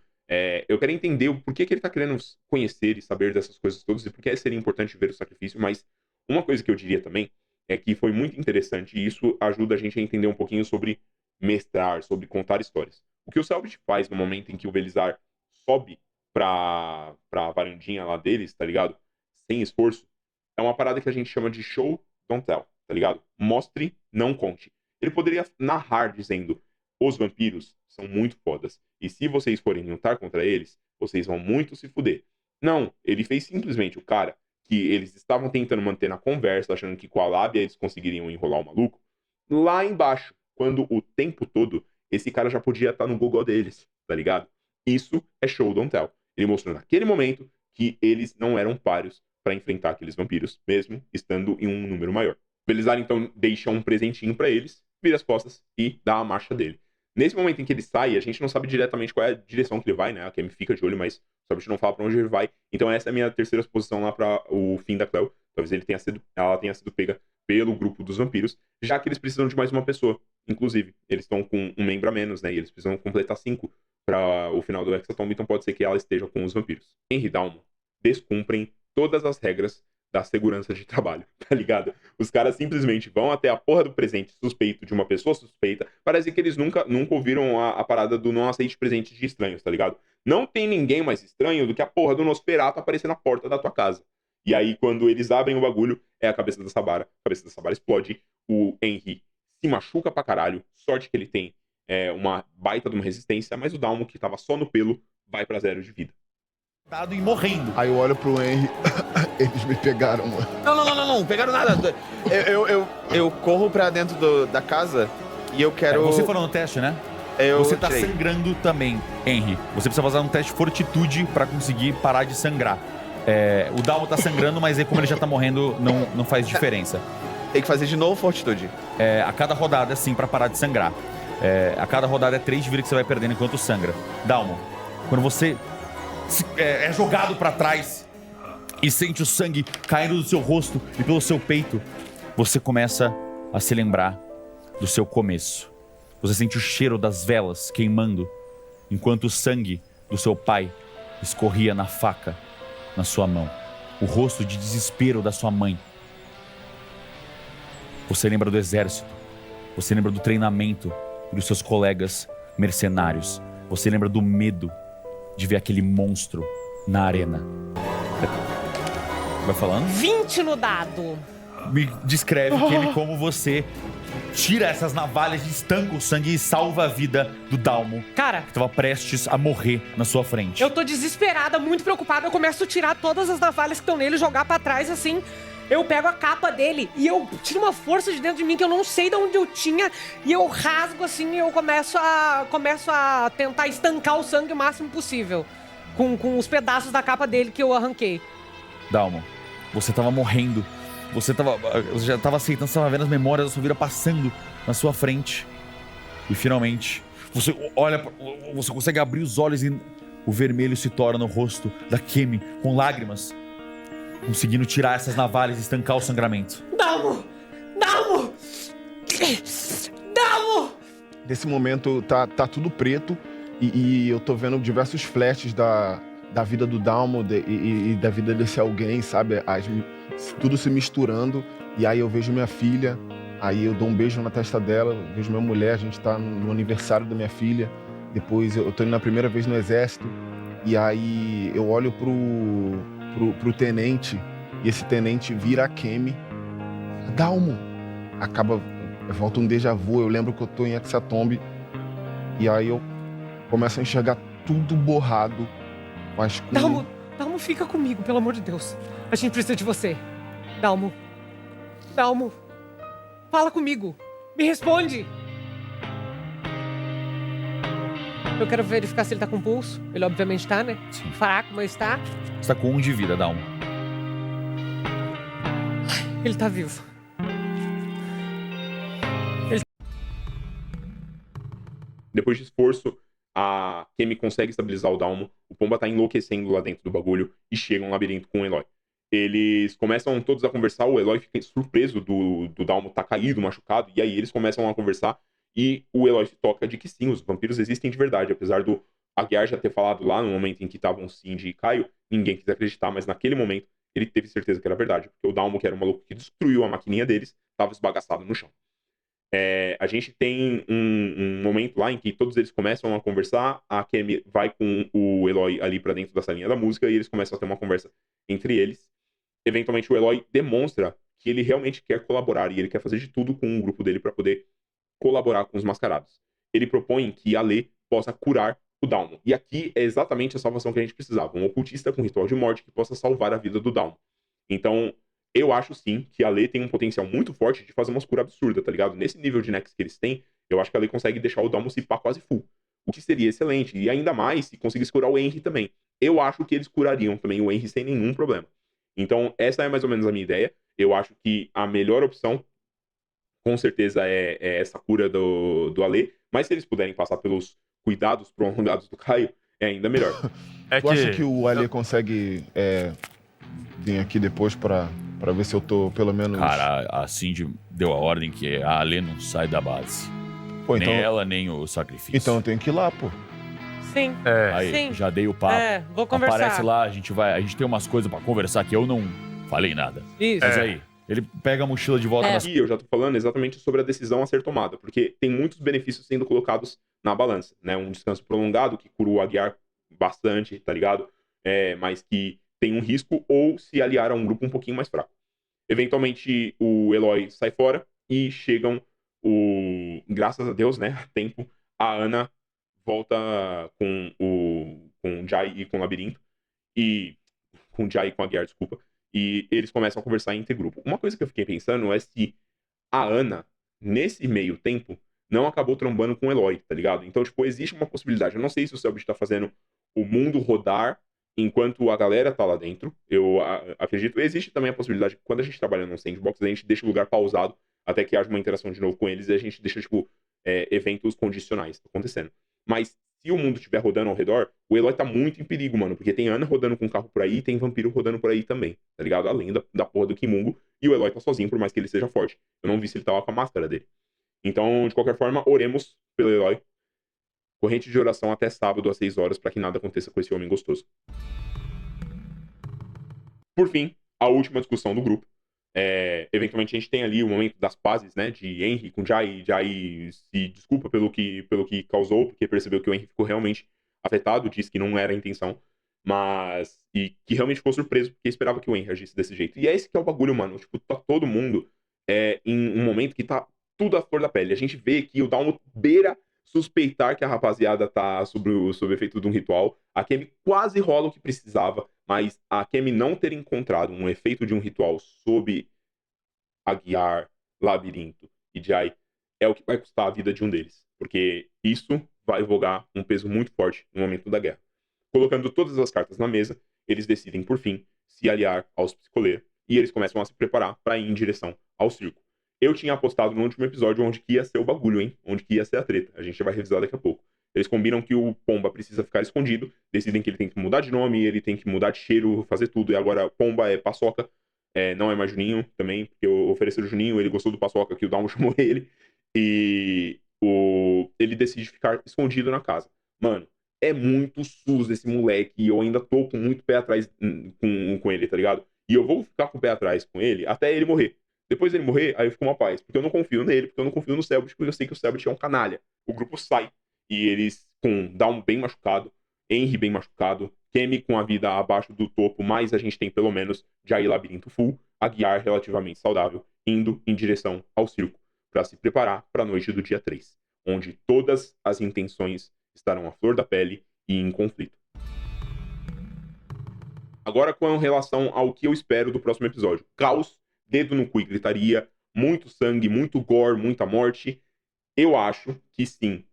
Eu quero entender o porquê que ele tá querendo conhecer e saber dessas coisas todas e por que seria importante ver o sacrifício, mas uma coisa que eu diria também é que foi muito interessante e isso ajuda a gente a entender um pouquinho sobre mestrar, sobre contar histórias. O que o Selbit faz no momento em que o Velizar sobe pra varandinha lá deles, tá ligado? Sem esforço, é uma parada que a gente chama de show, don't tell, tá ligado? Mostre, não conte. Ele poderia narrar dizendo, os vampiros são muito fodas, e se vocês forem lutar contra eles, vocês vão muito se fuder. Não, ele fez simplesmente o cara que eles estavam tentando manter na conversa, achando que com a lábia eles conseguiriam enrolar o maluco, lá embaixo, quando o tempo todo, esse cara já podia estar no Google deles, tá ligado? Isso é show, don't tell. Ele mostrou naquele momento que eles não eram páreos para enfrentar aqueles vampiros, mesmo estando em um número maior. Velizar, então, deixa um presentinho para eles, vira as costas e dá a marcha dele. Nesse momento em que ele sai, a gente não sabe diretamente qual é a direção que ele vai, né? A Kemi fica de olho, mas só a gente não fala pra onde ele vai. Então essa é a minha terceira exposição lá para o fim da Cleo. Talvez ela tenha sido pega pelo grupo dos vampiros, já que eles precisam de mais uma pessoa. Inclusive, eles estão com um membro a menos, né? E eles precisam completar 5 para o final do Hexatomb, então pode ser que ela esteja com os vampiros. Henry e Dalmon descumprem todas as regras da segurança de trabalho, tá ligado? Os caras simplesmente vão até a porra do presente suspeito de uma pessoa suspeita. Parece que eles nunca ouviram a parada do não aceite presentes de estranhos, tá ligado? Não tem ninguém mais estranho do que a porra do Nosferatu aparecer na porta da tua casa. E aí, quando eles abrem o bagulho, é a cabeça da Sabara. A cabeça da Sabara explode. O Henry se machuca pra caralho. Sorte que ele tem uma baita de uma resistência, mas o Dalmo, que tava só no pelo, vai pra 0 de vida. E morrendo. Aí eu olho pro Henry, eles me pegaram, mano. Não, pegaram nada. Eu corro pra dentro da casa e eu quero... Você falou no teste, né? Você tá sangrando também, Henry. Você precisa fazer um teste de fortitude pra conseguir parar de sangrar. O Dalmo tá sangrando, mas como ele já tá morrendo, não faz diferença. Tem que fazer de novo fortitude. A cada rodada, sim, pra parar de sangrar. A cada rodada é 3 de vida que você vai perdendo enquanto sangra. Dalmo, quando você é jogado pra trás e sente o sangue caindo do seu rosto e pelo seu peito, você começa a se lembrar do seu começo. Você sente o cheiro das velas queimando, enquanto o sangue do seu pai escorria na faca na sua mão. O rosto de desespero da sua mãe. Você lembra do exército. Você lembra do treinamento dos seus colegas mercenários. Você lembra do medo de ver aquele monstro na arena. Vai falando? 20 no dado. Me descreve como você tira essas navalhas, estanca o sangue e salva a vida do Dalmo. Cara, que tava prestes a morrer na sua frente. eu tô desesperada, muito preocupada. Eu começo a tirar todas as navalhas que estão nele, jogar pra trás assim. Eu pego a capa dele e eu tiro uma força de dentro de mim que eu não sei de onde eu tinha. E eu rasgo assim e eu começo a tentar estancar o sangue o máximo possível. Com os pedaços da capa dele que eu arranquei. Dalmo, você tava morrendo. Você já tava aceitando, você tava vendo as memórias da sua vida passando na sua frente. E finalmente, você olha, você consegue abrir os olhos e o vermelho se torna no rosto da Kemi, com lágrimas, conseguindo tirar essas navalhas e estancar o sangramento. Dalmo! Dalmo! Dalmo! Nesse momento tá tudo preto e eu tô vendo diversos flashes da vida do Dalmo e da vida desse alguém, sabe? Tudo se misturando. E aí eu vejo minha filha, aí eu dou um beijo na testa dela, vejo minha mulher, a gente tá no aniversário da minha filha. Depois eu tô indo na primeira vez no exército. E aí eu olho pro tenente, e esse tenente vira a Kemi. Dalmo! Volta um déjà vu, eu lembro que eu tô em Hexatombe. E aí eu começo a enxergar tudo borrado. Mas com... Dalmo, fica comigo, pelo amor de Deus. A gente precisa de você. Dalmo, fala comigo. Me responde. Eu quero verificar se ele tá com pulso. Ele obviamente tá, né? Sim. Fraco, mas tá. Você tá com 1 de vida, Dalmo. Ele tá vivo. Depois de esforço, a Kemi consegue estabilizar o Dalmo. O Pomba tá enlouquecendo lá dentro do bagulho e chega um labirinto com o Eloy. Eles começam todos a conversar, o Eloy fica surpreso do Dalmo tá caído, machucado, e aí eles começam a conversar e o Eloy se toca de que sim, os vampiros existem de verdade, apesar do Aguiar já ter falado lá no momento em que estavam Cindy e Caio, ninguém quis acreditar, mas naquele momento ele teve certeza que era verdade, porque o Dalmo, que era um maluco que destruiu a maquininha deles, estava esbagaçado no chão. A gente tem um momento lá em que todos eles começam a conversar, a Kemi vai com o Eloy ali pra dentro da salinha da música e eles começam a ter uma conversa entre eles. Eventualmente o Eloy demonstra que ele realmente quer colaborar e ele quer fazer de tudo com o grupo dele para poder colaborar com os mascarados. Ele propõe que a Lê possa curar o Dalmo. E aqui é exatamente a salvação que a gente precisava. Um ocultista com ritual de morte que possa salvar a vida do Dalmo. Então, eu acho sim que a Lê tem um potencial muito forte de fazer umas curas absurdas, tá ligado? Nesse nível de Nex que eles têm, eu acho que a Lê consegue deixar o Dalmo se pá quase full. O que seria excelente. E ainda mais se conseguisse curar o Henry também. Eu acho que eles curariam também o Henry sem nenhum problema. Então, essa é mais ou menos a minha ideia. Eu acho que a melhor opção, com certeza, é essa cura do Alê. Mas se eles puderem passar pelos cuidados prolongados do Caio, é ainda melhor. Tu acha que o Alê consegue vir aqui depois pra ver se eu tô, pelo menos... Cara, a Cindy deu a ordem que a Alê não sai da base. Pô, então... Nem ela, nem o sacrifício. Então eu tenho que ir lá, pô. Sim. Aí, sim. já dei o papo. Vou conversar. Aparece lá, a gente tem umas coisas pra conversar que eu não falei nada. Isso. Mas aí, ele pega a mochila de volta Aqui eu já tô falando exatamente sobre a decisão a ser tomada, porque tem muitos benefícios sendo colocados na balança, né? Um descanso prolongado que cura o Aguiar bastante, tá ligado? Mas que tem um risco, ou se aliar a um grupo um pouquinho mais fraco. Eventualmente o Eloy sai fora e chegam graças a Deus, né? A tempo, a Ana volta com o Jai e com o Labirinto. Com o Jai e com a Aguiar, desculpa. e eles começam a conversar entre grupo. Uma coisa que eu fiquei pensando é se a Ana, nesse meio tempo, não acabou trombando com o Eloy, tá ligado? Então, tipo, existe uma possibilidade. Eu não sei se o Selbit tá fazendo o mundo rodar enquanto a galera tá lá dentro. Eu acredito. Existe também a possibilidade que quando a gente trabalha num sandbox, a gente deixa o lugar pausado até que haja uma interação de novo com eles e a gente deixa, tipo, eventos condicionais acontecendo. Mas se o mundo estiver rodando ao redor, o Eloy tá muito em perigo, mano. Porque tem Ana rodando com um carro por aí e tem vampiro rodando por aí também, tá ligado? Além da porra do Kimungo. E o Eloy tá sozinho, por mais que ele seja forte. Eu não vi se ele tava com a máscara dele. Então, de qualquer forma, oremos pelo Eloy. Corrente de oração até sábado às 6 horas para que nada aconteça com esse homem gostoso. Por fim, a última discussão do grupo. Eventualmente a gente tem ali o momento das pazes, né, de Henry com Jai. Jai se desculpa pelo que causou, porque percebeu que o Henry ficou realmente afetado, disse que não era a intenção, e que realmente ficou surpreso porque esperava que o Henry agisse desse jeito. E é esse que é o bagulho, mano. Tipo, tá todo mundo em um momento que tá tudo à flor da pele. A gente vê que o Dalmo beira suspeitar que a rapaziada tá sob o efeito de um ritual. A Kemi quase rola o que precisava, mas a Kemi não ter encontrado um efeito de um ritual sob Aguiar, Labirinto e Jai é o que vai custar a vida de um deles. Porque isso vai vogar um peso muito forte no momento da guerra. Colocando todas as cartas na mesa, eles decidem, por fim, se aliar aos Psicoler e eles começam a se preparar para ir em direção ao circo. Eu tinha apostado no último episódio onde que ia ser o bagulho, hein? Onde que ia ser a treta. A gente vai revisar daqui a pouco. Eles combinam que o Pomba precisa ficar escondido, decidem que ele tem que mudar de nome, ele tem que mudar de cheiro, fazer tudo. E agora Pomba é Paçoca, não é mais Juninho também, porque eu ofereci o Juninho, ele gostou do Paçoca, que o Dalmo chamou ele. E ele decide ficar escondido na casa. Mano, é muito sus esse moleque, e eu ainda tô com muito pé atrás com ele, tá ligado? E eu vou ficar com o pé atrás com ele até ele morrer. Depois dele morrer, aí eu fico uma paz. Porque eu não confio nele, porque eu não confio no Selbit, porque eu sei que o Selbit é um canalha. O grupo sai. E eles, com Dalmo bem machucado, Henry bem machucado, Kemi com a vida abaixo do topo, mas a gente tem pelo menos Jai Labirinto full, Aguiar relativamente saudável, indo em direção ao circo, para se preparar para a noite do dia 3, onde todas as intenções estarão à flor da pele e em conflito. Agora, com relação ao que eu espero do próximo episódio. Caos, dedo no cu e gritaria, muito sangue, muito gore, muita morte. Eu acho que sim.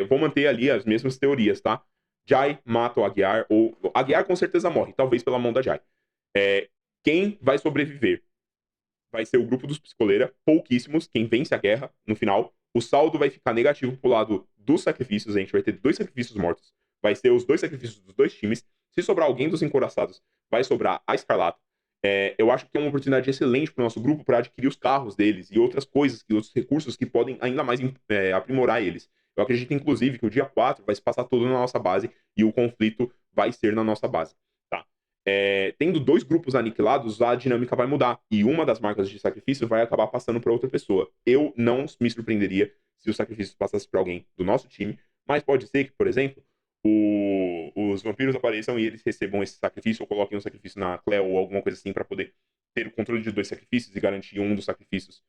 Vou manter ali as mesmas teorias, tá? Jai mata o Aguiar, ou Aguiar com certeza morre, talvez pela mão da Jai. Quem vai sobreviver vai ser o grupo dos Psicoleira, pouquíssimos, quem vence a guerra no final. O saldo vai ficar negativo pro lado dos sacrifícios, a gente vai ter 2 sacrifícios mortos. Vai ser os 2 sacrifícios dos 2 times. Se sobrar alguém dos encoraçados, vai sobrar a Escarlata. Eu acho que é uma oportunidade excelente para o nosso grupo para adquirir os carros deles e outras coisas, e outros recursos que podem ainda mais aprimorar eles. Eu acredito, inclusive, que o dia 4 vai se passar todo na nossa base e o conflito vai ser na nossa base. Tá? Tendo 2 grupos aniquilados, a dinâmica vai mudar e uma das marcas de sacrifício vai acabar passando para outra pessoa. Eu não me surpreenderia se o sacrifício passasse para alguém do nosso time, mas pode ser que, por exemplo, os vampiros apareçam e eles recebam esse sacrifício ou coloquem um sacrifício na Cleo ou alguma coisa assim para poder ter o controle de 2 sacrifícios e garantir um dos sacrifícios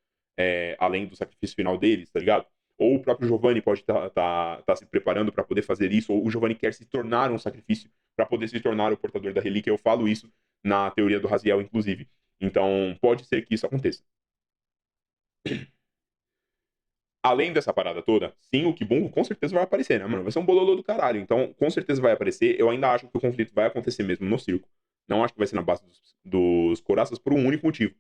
além do sacrifício final deles, tá ligado? Ou o próprio Giovanni pode tá se preparando para poder fazer isso, ou o Giovanni quer se tornar um sacrifício para poder se tornar o portador da relíquia. Eu falo isso na teoria do Raziel, inclusive. Então, pode ser que isso aconteça. Além dessa parada toda, sim, o Kibungo com certeza vai aparecer, né, mano? Vai ser um bololô do caralho. Então, com certeza vai aparecer. Eu ainda acho que o conflito vai acontecer mesmo no circo. Não acho que vai ser na base dos coraças por um único motivo.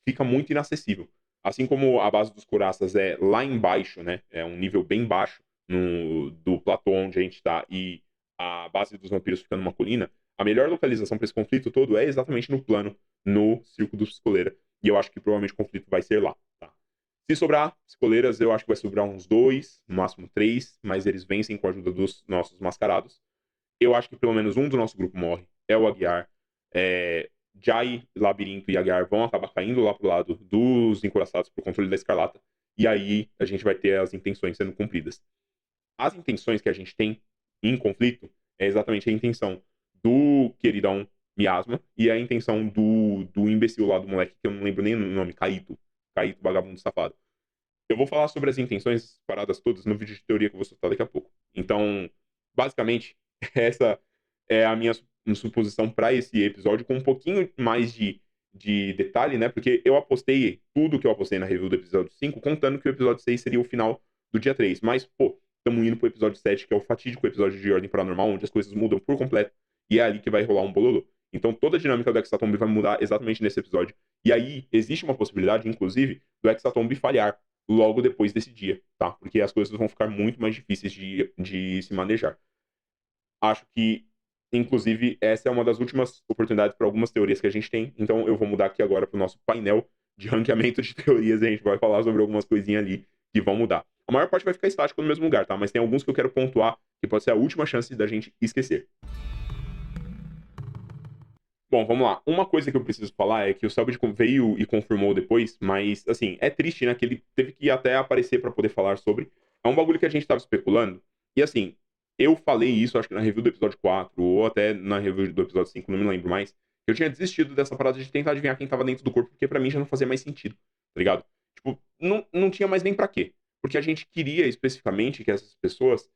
Fica muito inacessível. Assim como a base dos coraças é lá embaixo, né? É um nível bem baixo do platô onde a gente tá, e a base dos vampiros fica numa colina, a melhor localização para esse conflito todo é exatamente no plano, no Circo dos Psicoleira. E eu acho que provavelmente o conflito vai ser lá, tá? Se sobrar Psicoleiras, eu acho que vai sobrar uns 2, no máximo 3, mas eles vencem com a ajuda dos nossos mascarados. Eu acho que pelo menos um do nosso grupo morre, é o Aguiar. Jai, Labirinto e Aguiar vão acabar caindo lá pro lado dos encoraçados pro controle da Escarlata. E aí a gente vai ter as intenções sendo cumpridas. As intenções que a gente tem em conflito é exatamente a intenção do queridão Miasma e a intenção do imbecil lá do moleque, que eu não lembro nem o nome, Caíto, vagabundo safado. Eu vou falar sobre as intenções paradas todas no vídeo de teoria que eu vou soltar daqui a pouco. Então, basicamente, essa é a minha suposição para esse episódio, com um pouquinho mais de de detalhe, né? Porque eu apostei tudo que eu apostei na review do episódio 5, contando que o episódio 6 seria o final do dia 3. Mas, pô, estamos indo pro episódio 7, que é o fatídico episódio de Ordem Paranormal, onde as coisas mudam por completo. E é ali que vai rolar um bololô. Então toda a dinâmica do Hexatomb vai mudar exatamente nesse episódio. E aí existe uma possibilidade, inclusive, do Hexatomb falhar logo depois desse dia, tá? Porque as coisas vão ficar muito mais difíceis de se manejar. Acho que, inclusive, essa é uma das últimas oportunidades para algumas teorias que a gente tem. Então eu vou mudar aqui agora para o nosso painel de ranqueamento de teorias. E a gente vai falar sobre algumas coisinhas ali que vão mudar. A maior parte vai ficar estático no mesmo lugar, tá? Mas tem alguns que eu quero pontuar que pode ser a última chance da gente esquecer. Bom, vamos lá. Uma coisa que eu preciso falar é que o Selbit veio e confirmou depois, mas, assim, é triste, né? Que ele teve que até aparecer pra poder falar sobre. É um bagulho que a gente tava especulando. E, assim, eu falei isso, acho que na review do episódio 4, ou até na review do episódio 5, não me lembro mais. Eu tinha desistido dessa parada de tentar adivinhar quem tava dentro do corpo, porque pra mim já não fazia mais sentido, tá ligado? Tipo, não tinha mais nem pra quê. Porque a gente queria especificamente que essas pessoas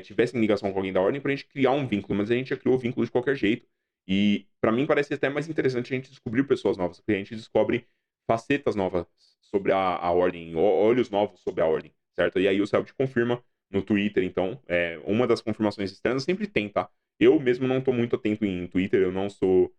tivessem ligação com alguém da Ordem pra gente criar um vínculo, mas a gente já criou o vínculo de qualquer jeito. E pra mim parece até mais interessante a gente descobrir pessoas novas, porque a gente descobre facetas novas sobre a Ordem, olhos novos sobre a Ordem, certo? E aí o Selbit confirma no Twitter, então, uma das confirmações externas sempre tem, tá? Eu mesmo não tô muito atento em Twitter, eu não sou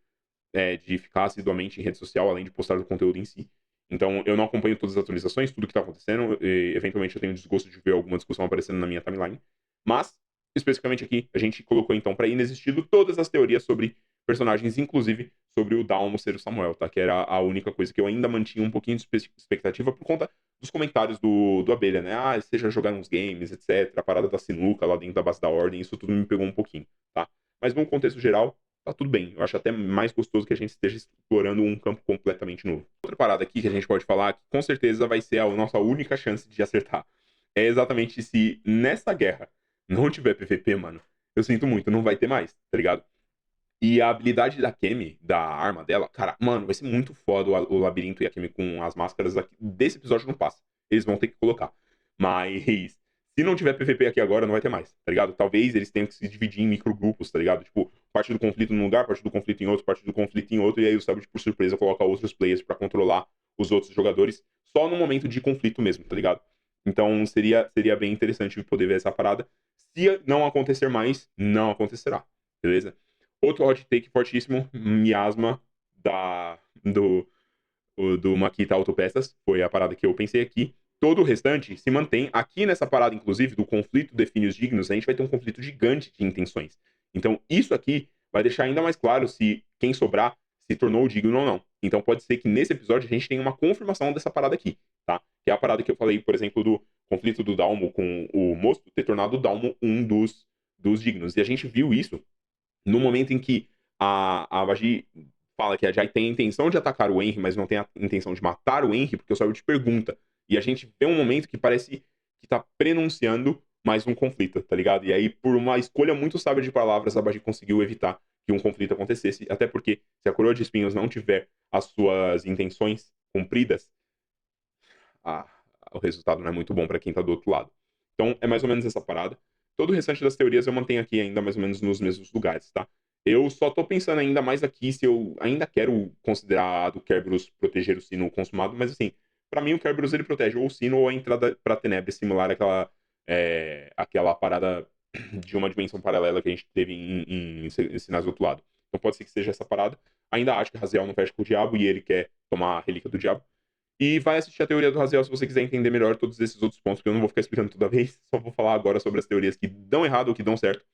de ficar assiduamente em rede social, além de postar o conteúdo em si. Então, eu não acompanho todas as atualizações, tudo que tá acontecendo, e, eventualmente eu tenho desgosto de ver alguma discussão aparecendo na minha timeline. Mas, especificamente aqui, a gente colocou então pra inexistido todas as teorias sobre personagens, inclusive sobre o Dalmo ser o Samuel, tá? Que era a única coisa que eu ainda mantinha um pouquinho de expectativa por conta dos comentários do Abelha, né? Ah, seja jogar uns games, etc. A parada da sinuca lá dentro da base da Ordem, isso tudo me pegou um pouquinho, tá? Mas num contexto geral, tá tudo bem. Eu acho até mais gostoso que a gente esteja explorando um campo completamente novo. Outra parada aqui que a gente pode falar, que com certeza vai ser a nossa única chance de acertar, é exatamente se nessa guerra não tiver PVP, mano, eu sinto muito, não vai ter mais, tá ligado? E a habilidade da Kemi, da arma dela, cara, mano, vai ser muito foda o labirinto e a Kemi com as máscaras aqui. Desse episódio não passa. Eles vão ter que colocar. Mas se não tiver PVP aqui agora, não vai ter mais, tá ligado? Talvez eles tenham que se dividir em microgrupos, tá ligado? Tipo, parte do conflito num lugar, parte do conflito em outro, parte do conflito em outro, e aí o Selbit, por surpresa, coloca outros players pra controlar os outros jogadores só no momento de conflito mesmo, tá ligado? Então seria bem interessante poder ver essa parada. Se não acontecer mais, não acontecerá, beleza? Outro hot take fortíssimo, miasma do Makita Autopeças, foi a parada que eu pensei aqui. Todo o restante se mantém. Aqui nessa parada, inclusive, do conflito define os dignos, a gente vai ter um conflito gigante de intenções. Então, isso aqui vai deixar ainda mais claro se quem sobrar se tornou digno ou não. Então, pode ser que nesse episódio a gente tenha uma confirmação dessa parada aqui, tá? Que é a parada que eu falei, por exemplo, do conflito do Dalmo com o Mosto, ter tornado o Dalmo um dos dignos. E a gente viu isso no momento em que a Bagi fala que a Jai tem a intenção de atacar o Henry, mas não tem a intenção de matar o Henry, porque o Selbit pergunta. E a gente vê um momento que parece que tá prenunciando mais um conflito, tá ligado? E aí, por uma escolha muito sábia de palavras, a Bagi conseguiu evitar que um conflito acontecesse. Até porque, se a Coroa de Espinhos não tiver as suas intenções cumpridas, o resultado não é muito bom pra quem tá do outro lado. Então, é mais ou menos essa parada. Todo o restante das teorias eu mantenho aqui ainda mais ou menos nos mesmos lugares, tá? Eu só tô pensando ainda mais aqui se eu ainda quero considerar a do Kerberos proteger o sino consumado, mas assim, pra mim o Kerberos ele protege ou o sino ou a entrada pra Tenebra, similar àquela parada de uma dimensão paralela que a gente teve em Sinais do Outro Lado. Então pode ser que seja essa parada. Ainda acho que Raziel não fecha com o diabo e ele quer tomar a relíquia do diabo. E vai assistir a teoria do Raziel se você quiser entender melhor todos esses outros pontos, que eu não vou ficar explicando toda vez, só vou falar agora sobre as teorias que dão errado ou que dão certo.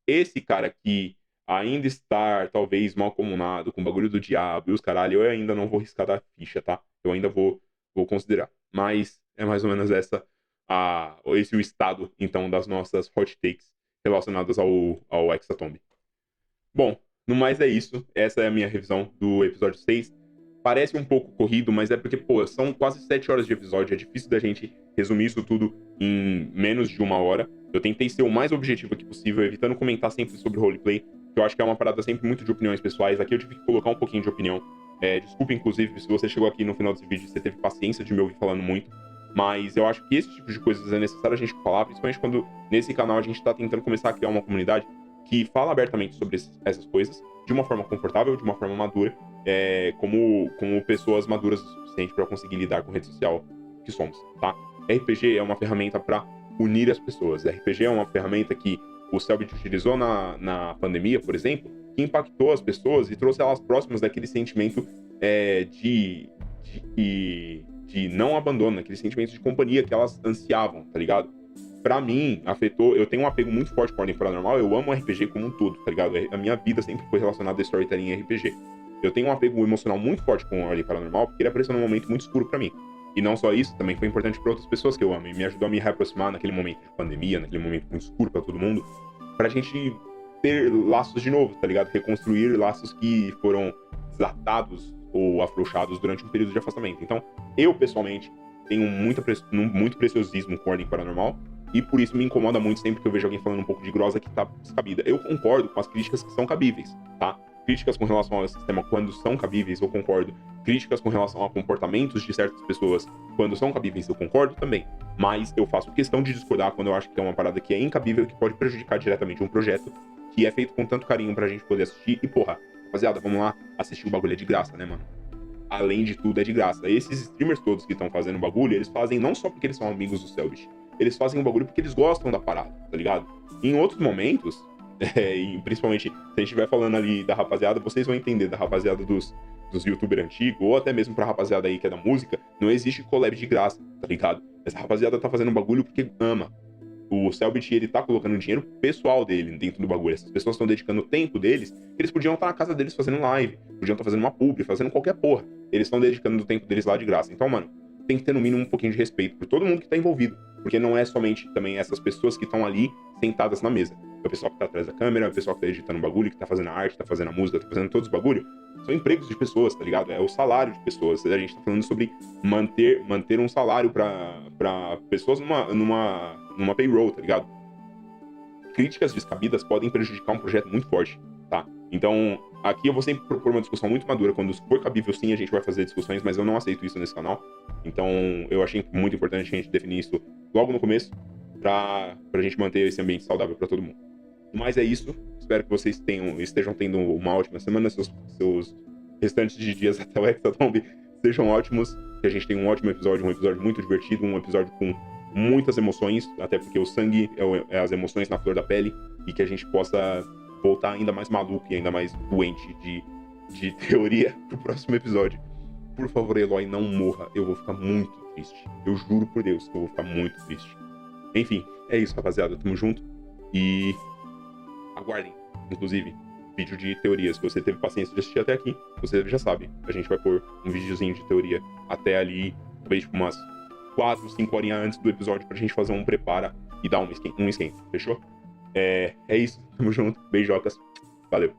Esse cara que ainda estar, talvez, mal comunado com o bagulho do diabo e os caralho, eu ainda não vou riscar da ficha, tá? Eu ainda vou considerar. Mas é mais ou menos esse o estado, então, das nossas hot takes relacionadas ao Hexatomb. Bom, no mais é isso. Essa é a minha revisão do episódio 6. Parece um pouco corrido, mas é porque, pô, são quase 7 horas de episódio. É difícil da gente resumir isso tudo em menos de 1 hora. Eu tentei ser o mais objetivo aqui possível, evitando comentar sempre sobre roleplay, que eu acho que é uma parada sempre muito de opiniões pessoais. Aqui eu tive que colocar um pouquinho de opinião. Desculpa, inclusive, se você chegou aqui no final desse vídeo e você teve paciência de me ouvir falando muito. Mas eu acho que esse tipo de coisas é necessário a gente falar, principalmente quando nesse canal a gente tá tentando começar a criar uma comunidade. que fala abertamente sobre essas coisas, de uma forma confortável, de uma forma madura, como pessoas maduras o suficiente para conseguir lidar com rede social que somos, tá? RPG é uma ferramenta para unir as pessoas. RPG é uma ferramenta que o Selbit utilizou na pandemia, por exemplo, que impactou as pessoas e trouxe elas próximas daquele sentimento de não abandono, aquele sentimento de companhia que elas ansiavam, tá ligado? Pra mim, afetou. Eu tenho um apego muito forte com a Ordem Paranormal. Eu amo RPG como um todo, tá ligado? A minha vida sempre foi relacionada a storytelling e RPG. Eu tenho um apego emocional muito forte com a Ordem Paranormal, porque ele apareceu num momento muito escuro pra mim. E não só isso, também foi importante pra outras pessoas que eu amo. E me ajudou a me reaproximar naquele momento de pandemia, naquele momento muito escuro pra todo mundo, pra gente ter laços de novo, tá ligado? Reconstruir laços que foram desatados ou afrouxados durante um período de afastamento. Então, eu, pessoalmente, tenho muito preciosismo com a Ordem Paranormal, e por isso me incomoda muito sempre que eu vejo alguém falando um pouco de grosa que tá descabida. Eu concordo com as críticas que são cabíveis, tá? Críticas com relação ao sistema quando são cabíveis, eu concordo. Críticas com relação a comportamentos de certas pessoas quando são cabíveis, eu concordo também. Mas eu faço questão de discordar quando eu acho que é uma parada que é incabível e que pode prejudicar diretamente um projeto que é feito com tanto carinho pra gente poder assistir. E porra, rapaziada, vamos lá assistir o bagulho é de graça, né, mano? Além de tudo, é de graça. Esses streamers todos que estão fazendo o bagulho, eles fazem não só porque eles são amigos do Selbit, eles fazem o bagulho porque eles gostam da parada, tá ligado? Em outros momentos, e principalmente se a gente estiver falando ali da rapaziada, vocês vão entender da rapaziada dos youtubers antigos, ou até mesmo pra rapaziada aí que é da música, não existe collab de graça, tá ligado? Essa rapaziada tá fazendo um bagulho porque ama. O Selbit, ele tá colocando dinheiro pessoal dele dentro do bagulho. Essas pessoas estão dedicando o tempo deles, eles podiam estar na casa deles fazendo live, podiam estar fazendo uma publi, fazendo qualquer porra. Eles estão dedicando o tempo deles lá de graça. Então, mano, tem que ter no mínimo um pouquinho de respeito por todo mundo que tá envolvido. Porque não é somente também essas pessoas que estão ali sentadas na mesa. É o pessoal que tá atrás da câmera, é o pessoal que tá editando o bagulho, que tá fazendo a arte, tá fazendo a música, tá fazendo todos os bagulho. São empregos de pessoas, tá ligado? É o salário de pessoas. A gente tá falando sobre manter um salário pra pessoas numa payroll, tá ligado? Críticas descabidas podem prejudicar um projeto muito forte, tá? Então, aqui eu vou sempre propor uma discussão muito madura. Quando for cabível, sim, a gente vai fazer discussões, mas eu não aceito isso nesse canal. Então, eu achei muito importante a gente definir isso logo no começo, pra gente manter esse ambiente saudável pra todo mundo. Mas é isso. Espero que vocês estejam tendo uma ótima semana. Seus restantes de dias até o Hexatomb sejam ótimos. Que a gente tenha um ótimo episódio, um episódio muito divertido, um episódio com muitas emoções, até porque o sangue é as emoções na flor da pele, e que a gente possa voltar ainda mais maluco e ainda mais doente de teoria pro próximo episódio. Por favor, Eloy, não morra. Eu vou ficar muito triste. Eu juro por Deus que eu vou ficar muito triste. Enfim, é isso, rapaziada. Tamo junto. E aguardem, inclusive, vídeo de teoria. Se você teve paciência de assistir até aqui, você já sabe. A gente vai pôr um videozinho de teoria até ali, talvez tipo umas 4, 5 horinhas antes do episódio pra gente fazer um prepara e dar um esquenta. Fechou? É isso. Tamo junto. Beijocas. Valeu.